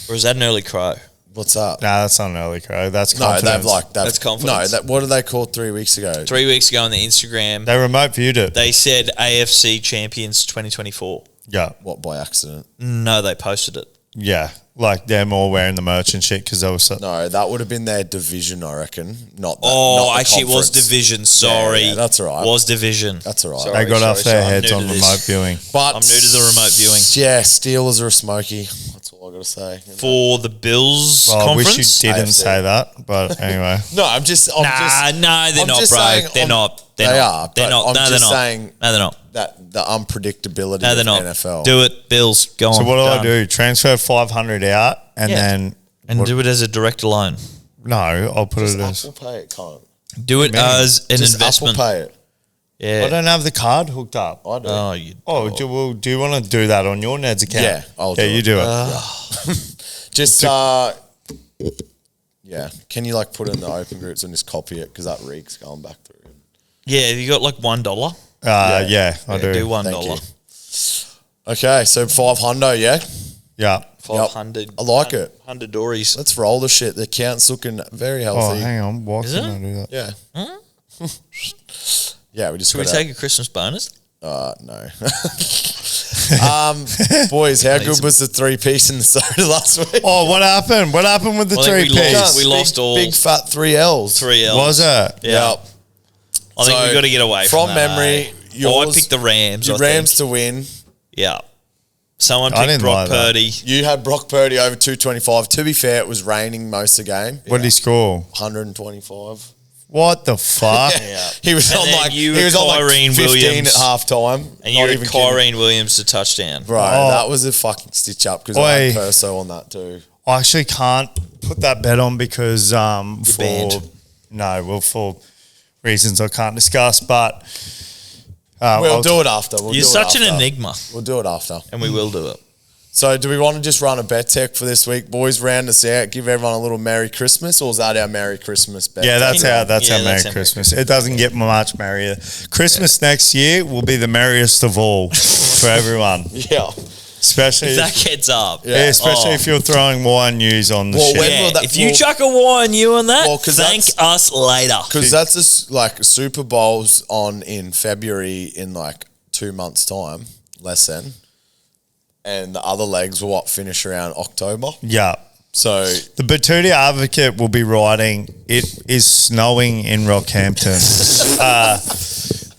Speaker 2: Or is that an early crow?
Speaker 3: What's up?
Speaker 1: Nah, that's not an early crow. That's
Speaker 3: No,
Speaker 1: confidence.
Speaker 2: That's confidence.
Speaker 3: No, what did they call 3 weeks ago?
Speaker 2: 3 weeks ago on their Instagram,
Speaker 1: They remote viewed it.
Speaker 2: they said AFC champions 2024.
Speaker 1: Yeah.
Speaker 3: What, by accident?
Speaker 2: No, they posted it.
Speaker 1: Yeah. Like them all wearing the merch and shit because they were so.
Speaker 3: No, that would have been their division, I reckon. Not that,
Speaker 2: Oh,
Speaker 3: not the
Speaker 2: actually, it was
Speaker 3: conference.
Speaker 2: division. Sorry.
Speaker 3: Yeah, that's all right.
Speaker 2: Was division.
Speaker 3: That's all right.
Speaker 2: Sorry,
Speaker 1: They got off their
Speaker 2: I'm
Speaker 1: heads
Speaker 2: new
Speaker 1: on
Speaker 2: to this.
Speaker 1: remote viewing.
Speaker 3: But
Speaker 2: I'm new to the remote viewing.
Speaker 3: Yeah, Steelers are a smoky. That's all all I got to say.
Speaker 2: for the Bills
Speaker 1: Well, I
Speaker 2: conference.
Speaker 1: wish you didn't
Speaker 3: AFC.
Speaker 1: say that, but anyway.
Speaker 3: No, I'm just.
Speaker 2: No, they're not, bro. They're not.
Speaker 3: They are.
Speaker 2: They're
Speaker 3: but
Speaker 2: not.
Speaker 3: I'm
Speaker 2: No, they're
Speaker 3: just
Speaker 2: not.
Speaker 3: saying
Speaker 2: No, they're not.
Speaker 3: that the unpredictability
Speaker 2: No, they're
Speaker 3: of
Speaker 2: not.
Speaker 3: NFL.
Speaker 2: Do it, Bills. Go on.
Speaker 1: So what do I
Speaker 2: Done.
Speaker 1: do? Transfer 500 out and
Speaker 2: Yeah.
Speaker 1: then
Speaker 2: And
Speaker 1: what-
Speaker 2: do it as a direct loan.
Speaker 1: No, I'll put
Speaker 3: Just
Speaker 1: it as.
Speaker 3: Apple Pay it, can't.
Speaker 2: Do it
Speaker 1: Man,
Speaker 2: as an
Speaker 3: Just
Speaker 2: investment.
Speaker 3: Apple Pay it.
Speaker 2: Yeah.
Speaker 1: I don't have the card hooked up.
Speaker 3: I do.
Speaker 2: Oh, you.
Speaker 1: Oh, do you want to do that on your Ned's account?
Speaker 3: Yeah, I'll do
Speaker 1: you
Speaker 3: it.
Speaker 1: do it.
Speaker 3: Just yeah. Can you like put it in the open groups and just copy it because that reek's going back through.
Speaker 2: Yeah, have you got like $1?
Speaker 1: Yeah, I do.
Speaker 2: Do
Speaker 3: Thank
Speaker 2: $1.
Speaker 3: you. Okay, so 500, yeah.
Speaker 1: Yeah.
Speaker 2: 500.
Speaker 3: I like it.
Speaker 2: 100 dories.
Speaker 3: Let's roll the shit. The account's looking very
Speaker 1: Oh,
Speaker 3: healthy.
Speaker 1: hang on. Why
Speaker 2: Is
Speaker 1: can
Speaker 2: it?
Speaker 1: I do that?
Speaker 3: Yeah. Yeah, we just
Speaker 2: Should we
Speaker 3: gotta-
Speaker 2: take a Christmas bonus?
Speaker 3: no. Boys, how good was the 3-piece in the soda last week?
Speaker 1: Oh, what happened? What happened with the
Speaker 2: Well, I think we
Speaker 1: 3-piece?
Speaker 2: lost. We lost all
Speaker 3: big fat 3 L's.
Speaker 2: 3 L's.
Speaker 1: Was it?
Speaker 2: Yeah.
Speaker 3: Yep.
Speaker 2: I think
Speaker 3: So,
Speaker 2: we've got to get away
Speaker 3: from
Speaker 2: from that,
Speaker 3: memory,
Speaker 2: eh?
Speaker 3: yours-
Speaker 2: I picked the Rams.
Speaker 3: Your
Speaker 2: I
Speaker 3: Rams
Speaker 2: think.
Speaker 3: to win.
Speaker 2: Yeah. Someone
Speaker 1: I
Speaker 2: picked
Speaker 1: didn't
Speaker 2: Brock
Speaker 1: like that.
Speaker 2: Purdy.
Speaker 3: You had Brock Purdy over 225. To be fair, it was raining most of the game.
Speaker 1: What did he score?
Speaker 3: 125.
Speaker 1: What the fuck?
Speaker 2: Yeah.
Speaker 3: He was
Speaker 2: And
Speaker 3: on
Speaker 2: then
Speaker 3: like
Speaker 2: you
Speaker 3: he
Speaker 2: were
Speaker 3: was on like
Speaker 2: Kyrene
Speaker 3: 15
Speaker 2: Williams.
Speaker 3: at half time.
Speaker 2: And you had Kyrene Williams to touchdown.
Speaker 3: Bro,
Speaker 1: Oh.
Speaker 3: that was a fucking stitch up because I had
Speaker 1: Oi.
Speaker 3: Perso on that too.
Speaker 1: I actually can't put that bet on because for
Speaker 2: banned.
Speaker 1: for reasons I can't discuss. But
Speaker 3: We'll do it after. We'll
Speaker 2: You're
Speaker 3: do it
Speaker 2: such an
Speaker 3: after.
Speaker 2: enigma,
Speaker 3: We'll do it after.
Speaker 2: and we will do it.
Speaker 3: So, do we want to just run a bet tech for this week, boys? Round us out, give everyone a little Merry Christmas, or is that our Merry Christmas bet?
Speaker 1: Yeah, that's
Speaker 2: Yeah,
Speaker 1: our
Speaker 2: that's
Speaker 1: Merry
Speaker 2: our Merry
Speaker 1: Christmas. It doesn't get much merrier. Christmas next year will be the merriest of all for everyone,
Speaker 3: yeah.
Speaker 1: especially
Speaker 2: If that gets up.
Speaker 3: Yeah.
Speaker 1: especially
Speaker 2: Oh.
Speaker 1: if you're throwing wine news on the
Speaker 3: Well,
Speaker 1: shit.
Speaker 3: when
Speaker 2: Yeah,
Speaker 3: will that-
Speaker 2: if you
Speaker 3: well-
Speaker 2: chuck a wine you on that,
Speaker 3: Well, 'cause
Speaker 2: thank us later.
Speaker 3: Because that's like Super Bowl's on in February in like 2 months' time, less than. And the other legs will finish around October.
Speaker 1: Yeah.
Speaker 3: So
Speaker 1: The Batuta Advocate will be writing, "It is snowing in Rockhampton."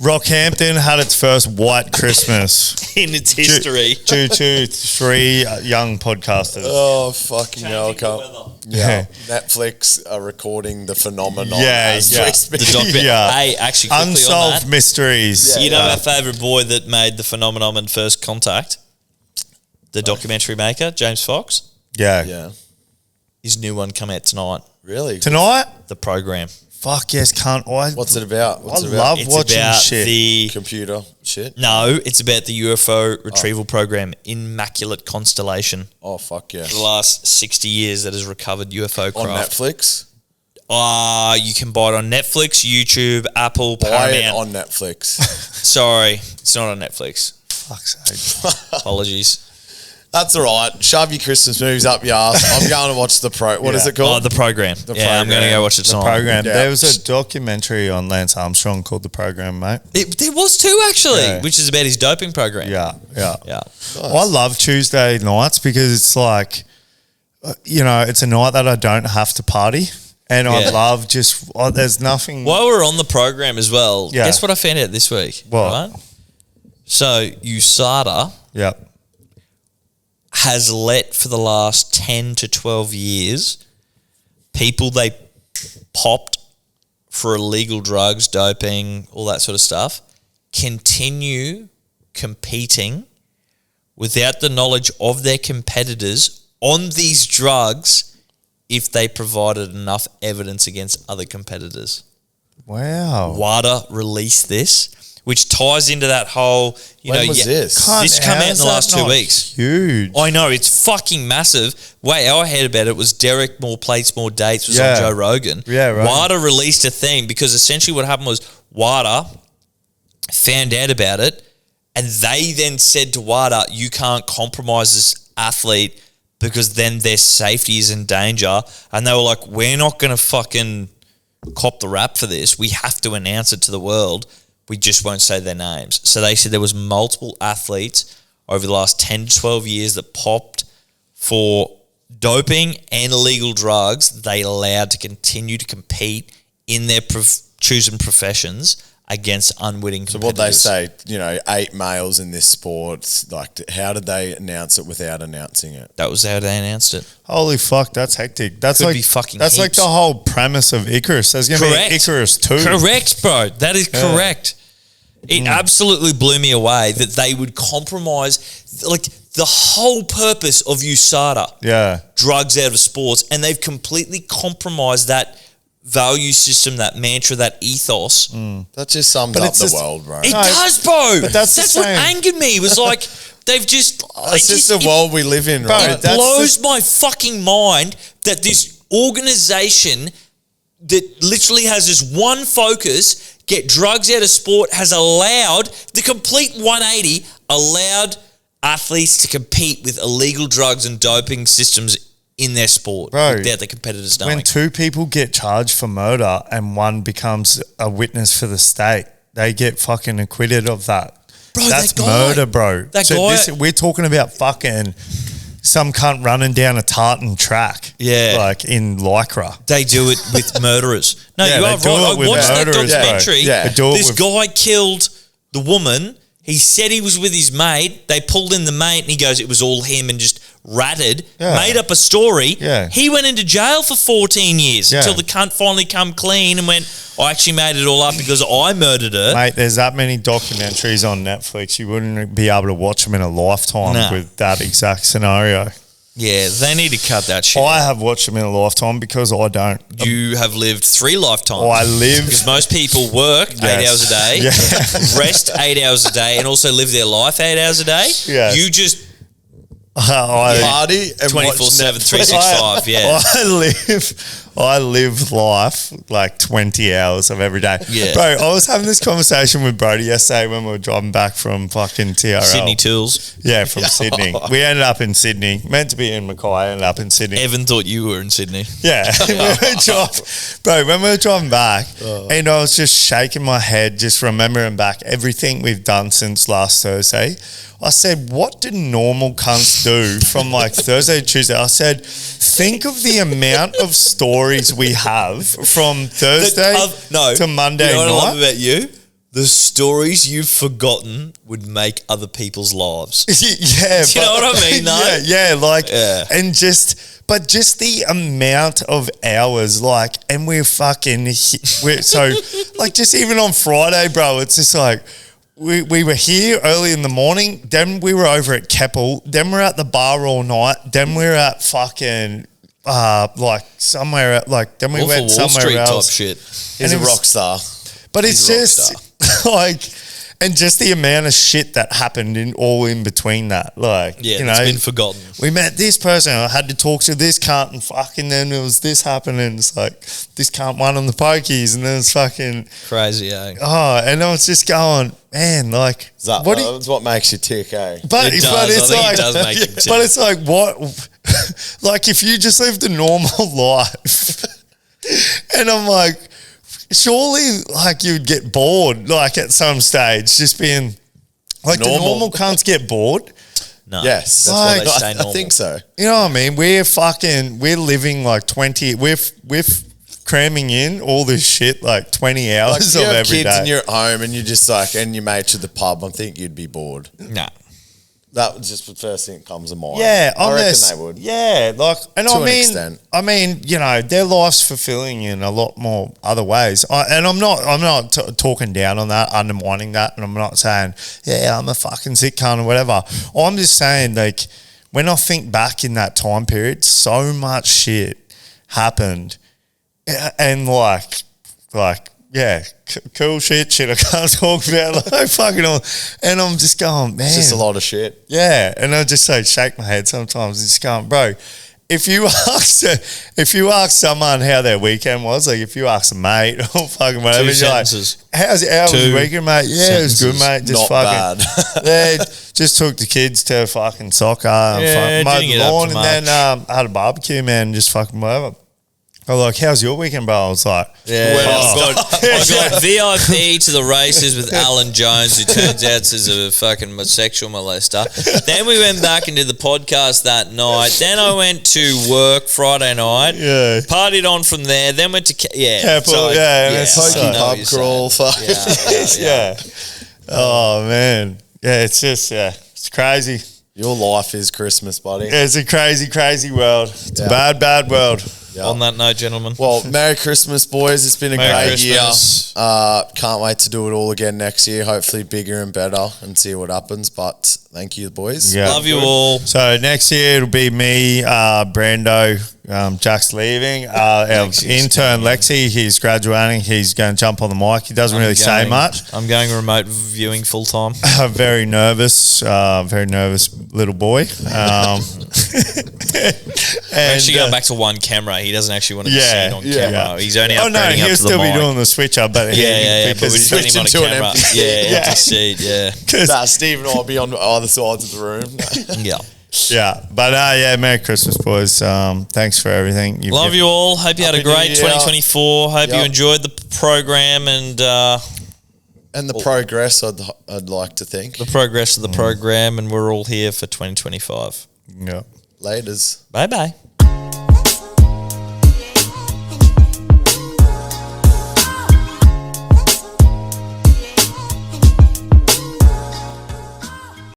Speaker 1: Rockhampton had its first white Christmas
Speaker 2: In its history.
Speaker 1: due to 3 young podcasters.
Speaker 3: oh fucking hell, I can't. Yeah,
Speaker 1: Yeah.
Speaker 3: Netflix are recording the phenomenon
Speaker 1: Yeah,
Speaker 3: as
Speaker 1: yeah.
Speaker 3: we speak.
Speaker 2: The document.
Speaker 1: Yeah.
Speaker 2: Hey, actually, quickly on
Speaker 1: Unsolved
Speaker 2: that.
Speaker 1: mysteries.
Speaker 2: You know our favourite boy that made the phenomenon and First Contact? The documentary maker, James Fox.
Speaker 1: Yeah.
Speaker 3: Yeah,
Speaker 2: His new one come out tonight.
Speaker 3: really.
Speaker 1: Tonight?
Speaker 2: The program.
Speaker 1: Fuck yes, can't.
Speaker 3: What's it about? What's
Speaker 1: I
Speaker 3: it about?
Speaker 1: love
Speaker 2: It's
Speaker 1: watching
Speaker 2: about
Speaker 1: shit.
Speaker 2: the
Speaker 3: Computer shit.
Speaker 2: no. It's about the UFO retrieval program, Immaculate Constellation.
Speaker 3: Oh fuck yeah!
Speaker 2: For the last 60 years, that has recovered UFO
Speaker 3: On
Speaker 2: craft.
Speaker 3: Netflix.
Speaker 2: You can buy it on Netflix, YouTube, Apple,
Speaker 3: Buy it
Speaker 2: Paramount.
Speaker 3: on Netflix.
Speaker 2: Sorry, it's not on Netflix.
Speaker 1: Fuck's sake.
Speaker 2: Apologies.
Speaker 3: That's all right. Shove your Christmas movies up your ass. I'm going to watch the pro. What is
Speaker 1: Yeah.
Speaker 3: it called?
Speaker 2: The program. I'm
Speaker 3: program.
Speaker 2: going to go watch it
Speaker 1: The
Speaker 2: tonight.
Speaker 1: program.
Speaker 3: Yeah.
Speaker 1: There was a documentary on Lance Armstrong called The Program, mate.
Speaker 2: There was two actually,
Speaker 1: Yeah.
Speaker 2: which is about his doping program.
Speaker 1: Yeah.
Speaker 2: Yeah.
Speaker 1: I love Tuesday nights because it's like, it's a night that I don't have to party. And I
Speaker 2: Yeah.
Speaker 1: love there's nothing.
Speaker 2: While we're on the program as well,
Speaker 1: Yeah.
Speaker 2: guess what I found out this week?
Speaker 1: What?
Speaker 2: Right? So USADA
Speaker 1: Yeah.
Speaker 2: has let for the last 10 to 12 years people they popped for illegal drugs, doping, all that sort of stuff, continue competing without the knowledge of their competitors on these drugs if they provided enough evidence against other competitors.
Speaker 1: Wow.
Speaker 2: WADA released this, which ties into that whole,
Speaker 3: When was this?
Speaker 2: This come out in the last 2 weeks.
Speaker 1: Huge.
Speaker 2: I know, it's fucking massive. Way I heard about it was Derek More Plates, More Dates was
Speaker 1: Yeah.
Speaker 2: on Joe Rogan.
Speaker 1: Yeah, right.
Speaker 2: WADA released a thing because essentially what happened was WADA found out about it and they then said to WADA, you can't compromise this athlete because then their safety is in danger. And they were like, we're not going to fucking cop the rap for this. We have to announce it to the world. We just won't say their names. So they said there was multiple athletes over the last 10 to 12 years that popped for doping and illegal drugs they allowed to continue to compete in their chosen professions against unwitting
Speaker 3: So what
Speaker 2: competitors.
Speaker 3: they say, 8 males in this sport. Like, how did they announce it without announcing it?
Speaker 2: That was how they announced it.
Speaker 1: Holy fuck, that's hectic. That's
Speaker 2: Could
Speaker 1: like
Speaker 2: be fucking
Speaker 1: That's like
Speaker 2: heaps.
Speaker 1: the whole premise of Icarus. There's gonna
Speaker 2: Correct.
Speaker 1: be Icarus 2.
Speaker 2: Correct, bro. That is correct. It absolutely blew me away that they would compromise, like, the whole purpose of USADA,
Speaker 1: Yeah.
Speaker 2: drugs out of sports, and they've completely compromised that value system, that mantra, that ethos.
Speaker 3: That just sums
Speaker 1: But
Speaker 3: up
Speaker 1: it's
Speaker 3: the
Speaker 1: just-
Speaker 3: world, bro.
Speaker 2: It does, bro.
Speaker 1: but that's the
Speaker 2: what
Speaker 1: same.
Speaker 2: angered me. Was like they've just.
Speaker 3: It's just the world we live in,
Speaker 1: Bro,
Speaker 3: right?
Speaker 2: It
Speaker 1: that's
Speaker 2: blows my fucking mind that this organization that literally has this one focus, get drugs out of sport, has allowed the complete 180, allowed athletes to compete with illegal drugs and doping systems in their sport
Speaker 1: Bro,
Speaker 2: without the competitors knowing.
Speaker 1: When 2 people get charged for murder and one becomes a witness for the state, they get fucking acquitted of that.
Speaker 2: Bro,
Speaker 1: That's
Speaker 2: that guy-
Speaker 1: murder, bro.
Speaker 2: that guy-
Speaker 1: we're talking about fucking some cunt running down a tartan track.
Speaker 2: Yeah.
Speaker 1: Like in Lycra.
Speaker 2: They do it with murderers. No,
Speaker 1: Yeah,
Speaker 2: you
Speaker 1: they
Speaker 2: are
Speaker 1: do
Speaker 2: right.
Speaker 1: it
Speaker 2: I
Speaker 1: with
Speaker 2: watched that
Speaker 1: murderers, bro.
Speaker 2: documentary.
Speaker 3: Yeah.
Speaker 1: They do it
Speaker 2: This
Speaker 1: with-
Speaker 2: guy killed the woman. He said he was with his mate. They pulled in the mate and he goes, it was all him, and just ratted,
Speaker 1: Yeah.
Speaker 2: made up a story.
Speaker 1: Yeah.
Speaker 2: He went into jail for 14 years
Speaker 1: Yeah.
Speaker 2: until the cunt finally come clean and went, I actually made it all up because I murdered her.
Speaker 1: Mate, there's that many documentaries on Netflix. You wouldn't be able to watch them in a lifetime
Speaker 2: Nah.
Speaker 1: with that exact scenario.
Speaker 2: Yeah, they need to cut that shit.
Speaker 1: I have watched them in a lifetime because I don't.
Speaker 2: You have lived 3 lifetimes.
Speaker 1: I live.
Speaker 2: Because most people work 8
Speaker 1: Yes.
Speaker 2: hours a day,
Speaker 1: Yeah.
Speaker 2: rest 8 hours a day, and also live their life 8 hours a day.
Speaker 1: Yes.
Speaker 2: You just
Speaker 1: I,
Speaker 3: Party and
Speaker 2: 24/7,
Speaker 3: watch Netflix.
Speaker 2: 365, yeah.
Speaker 1: I live life like 20 hours of every day.
Speaker 2: Yeah.
Speaker 1: Bro, I was having this conversation with Brody yesterday when we were driving back from fucking TRL.
Speaker 2: Sydney Tools.
Speaker 1: Yeah, from Sydney. We ended up in Sydney. Meant to be in Mackay, ended up in Sydney.
Speaker 2: Evan thought you were in Sydney.
Speaker 1: Yeah. When we were driving back, and I was just shaking my head, just remembering back everything we've done since last Thursday. I said, what do normal cunts do from like Thursday to Tuesday? I said, think of the amount of stories we have from Thursday to Monday
Speaker 2: You know what I love
Speaker 1: night.
Speaker 2: about you? The stories you've forgotten would make other people's lives.
Speaker 1: Yeah.
Speaker 2: Do you know what I mean, though?
Speaker 1: Yeah, and just the amount of hours, like, and we're so, like, just even on Friday, bro, it's just like, we were here early in the morning, then we were over at Keppel, then we're at the bar all night, then we're at fucking, like, somewhere, like, then we
Speaker 2: Wolf of
Speaker 1: went
Speaker 2: Wall
Speaker 1: somewhere
Speaker 2: Street
Speaker 1: else.
Speaker 2: type shit.
Speaker 3: He's
Speaker 1: And
Speaker 3: a
Speaker 1: it was-
Speaker 3: rock star.
Speaker 1: But it's
Speaker 3: He's a rock
Speaker 1: just like, and just the amount of shit that happened in between that, like,
Speaker 2: Yeah,
Speaker 1: you
Speaker 2: it's
Speaker 1: know,
Speaker 2: been forgotten.
Speaker 1: we met this person. I had to talk to this cunt, and fucking then there was this happening. It's like this cunt won on the pokies, and then it's fucking
Speaker 2: Crazy, eh?
Speaker 1: and I was just going, man, like what?
Speaker 3: That's what makes you tick, eh?
Speaker 1: But
Speaker 2: It does.
Speaker 1: but it's
Speaker 2: I think it
Speaker 1: like,
Speaker 2: does make him tick.
Speaker 1: but it's like what? Like if you just lived a normal life, and I'm like, surely like you'd get bored, like at some stage, just being like the
Speaker 3: Normal.
Speaker 1: normal cunts get bored.
Speaker 3: Yes,
Speaker 2: No.
Speaker 3: that's
Speaker 1: Like-
Speaker 3: what
Speaker 2: They stay
Speaker 3: I
Speaker 2: normal.
Speaker 3: think so.
Speaker 1: You know what I mean? We're living like 20. We're cramming in all this shit like 20
Speaker 3: Like
Speaker 1: hours
Speaker 3: if you
Speaker 1: of
Speaker 3: have
Speaker 1: every
Speaker 3: kids
Speaker 1: day.
Speaker 3: and you're at home and you're just like, and your mates at the pub, I think you'd be bored.
Speaker 2: Nah.
Speaker 3: That was just the first thing that comes to mind.
Speaker 1: Yeah,
Speaker 3: I reckon
Speaker 1: unless,
Speaker 3: they would.
Speaker 1: Yeah, like, and
Speaker 3: To an
Speaker 1: I mean,
Speaker 3: extent.
Speaker 1: you know, their life's fulfilling in a lot more other ways. And I'm not talking down on that, undermining that, and I'm not saying, yeah, I'm a fucking sick cunt or whatever. I'm just saying, like, when I think back in that time period, so much shit happened, and like, yeah, cool shit I can't talk about, like fucking all, and I'm just going, man,
Speaker 3: It's just a lot of shit.
Speaker 1: yeah, and I just like shake my head sometimes and just going, bro, if you ask someone how their weekend was, like if you ask a mate or fucking whatever,
Speaker 2: Two
Speaker 1: you're like,
Speaker 2: sentences.
Speaker 1: how was your
Speaker 2: Two
Speaker 1: weekend, mate? Yeah, it was good,
Speaker 2: sentences.
Speaker 1: mate. Just
Speaker 3: Not
Speaker 1: fucking,
Speaker 3: bad.
Speaker 1: yeah, just took the kids to fucking soccer and
Speaker 2: Yeah,
Speaker 1: fucking mowed
Speaker 2: didn't
Speaker 1: the
Speaker 2: get up
Speaker 1: lawn,
Speaker 2: to
Speaker 1: and then had a barbecue, man, just fucking whatever. Oh, like, how's your weekend, bro? I was like,
Speaker 2: Yeah,
Speaker 3: Well,
Speaker 2: I got VIP to the races with Alan Jones, who turns out is a fucking sexual molester. Then we went back into the podcast that night. Then I went to work Friday night.
Speaker 1: Yeah.
Speaker 2: Partied on from there. Then went to
Speaker 1: Careful, that's
Speaker 3: Pokey
Speaker 2: I know what
Speaker 3: pub
Speaker 2: you're
Speaker 3: crawl.
Speaker 2: saying.
Speaker 1: yeah. Oh, man. Yeah, it's just, it's crazy.
Speaker 3: Your life is Christmas, buddy.
Speaker 1: It's a crazy, crazy world. It's a
Speaker 3: Yeah.
Speaker 1: bad world.
Speaker 3: Yeah.
Speaker 2: On that note, gentlemen.
Speaker 3: Well, Merry Christmas, boys. It's been a
Speaker 2: Merry
Speaker 3: great
Speaker 2: Christmas.
Speaker 3: year. Can't wait to do it all again next year. Hopefully bigger and better and see what happens. But thank you, boys.
Speaker 1: Yeah.
Speaker 2: Love you all.
Speaker 1: So next year it'll be me, Brando, Jack's leaving. Our intern Lexi, he's graduating. He's going to jump on the mic. He doesn't really say much.
Speaker 2: I'm going remote viewing full time.
Speaker 1: Very nervous little boy.
Speaker 2: We're actually going back to one camera. He doesn't actually want to be seen on camera.
Speaker 1: yeah.
Speaker 2: He's only
Speaker 1: Oh no,
Speaker 2: upgrading up
Speaker 1: he'll
Speaker 2: to the
Speaker 1: still be
Speaker 2: mic.
Speaker 1: doing the switch up, but
Speaker 2: But
Speaker 1: because
Speaker 2: we just got him on a
Speaker 3: switching to an
Speaker 2: camera.
Speaker 3: empty seat.
Speaker 2: Yeah, empty seat. Yeah,
Speaker 3: Nah, Steve and I will be on either sides of the room.
Speaker 2: yeah.
Speaker 1: yeah. But Merry Christmas, boys. Thanks for everything.
Speaker 2: Love you all. Hope you had a
Speaker 3: Happy New
Speaker 2: great
Speaker 3: Year.
Speaker 2: 2024. Hope you
Speaker 3: Yep.
Speaker 2: enjoyed the program and
Speaker 3: And the progress, I'd like to think.
Speaker 2: the progress of the program. And we're all here for 2025.
Speaker 1: Yeah.
Speaker 3: Laters.
Speaker 2: Bye bye.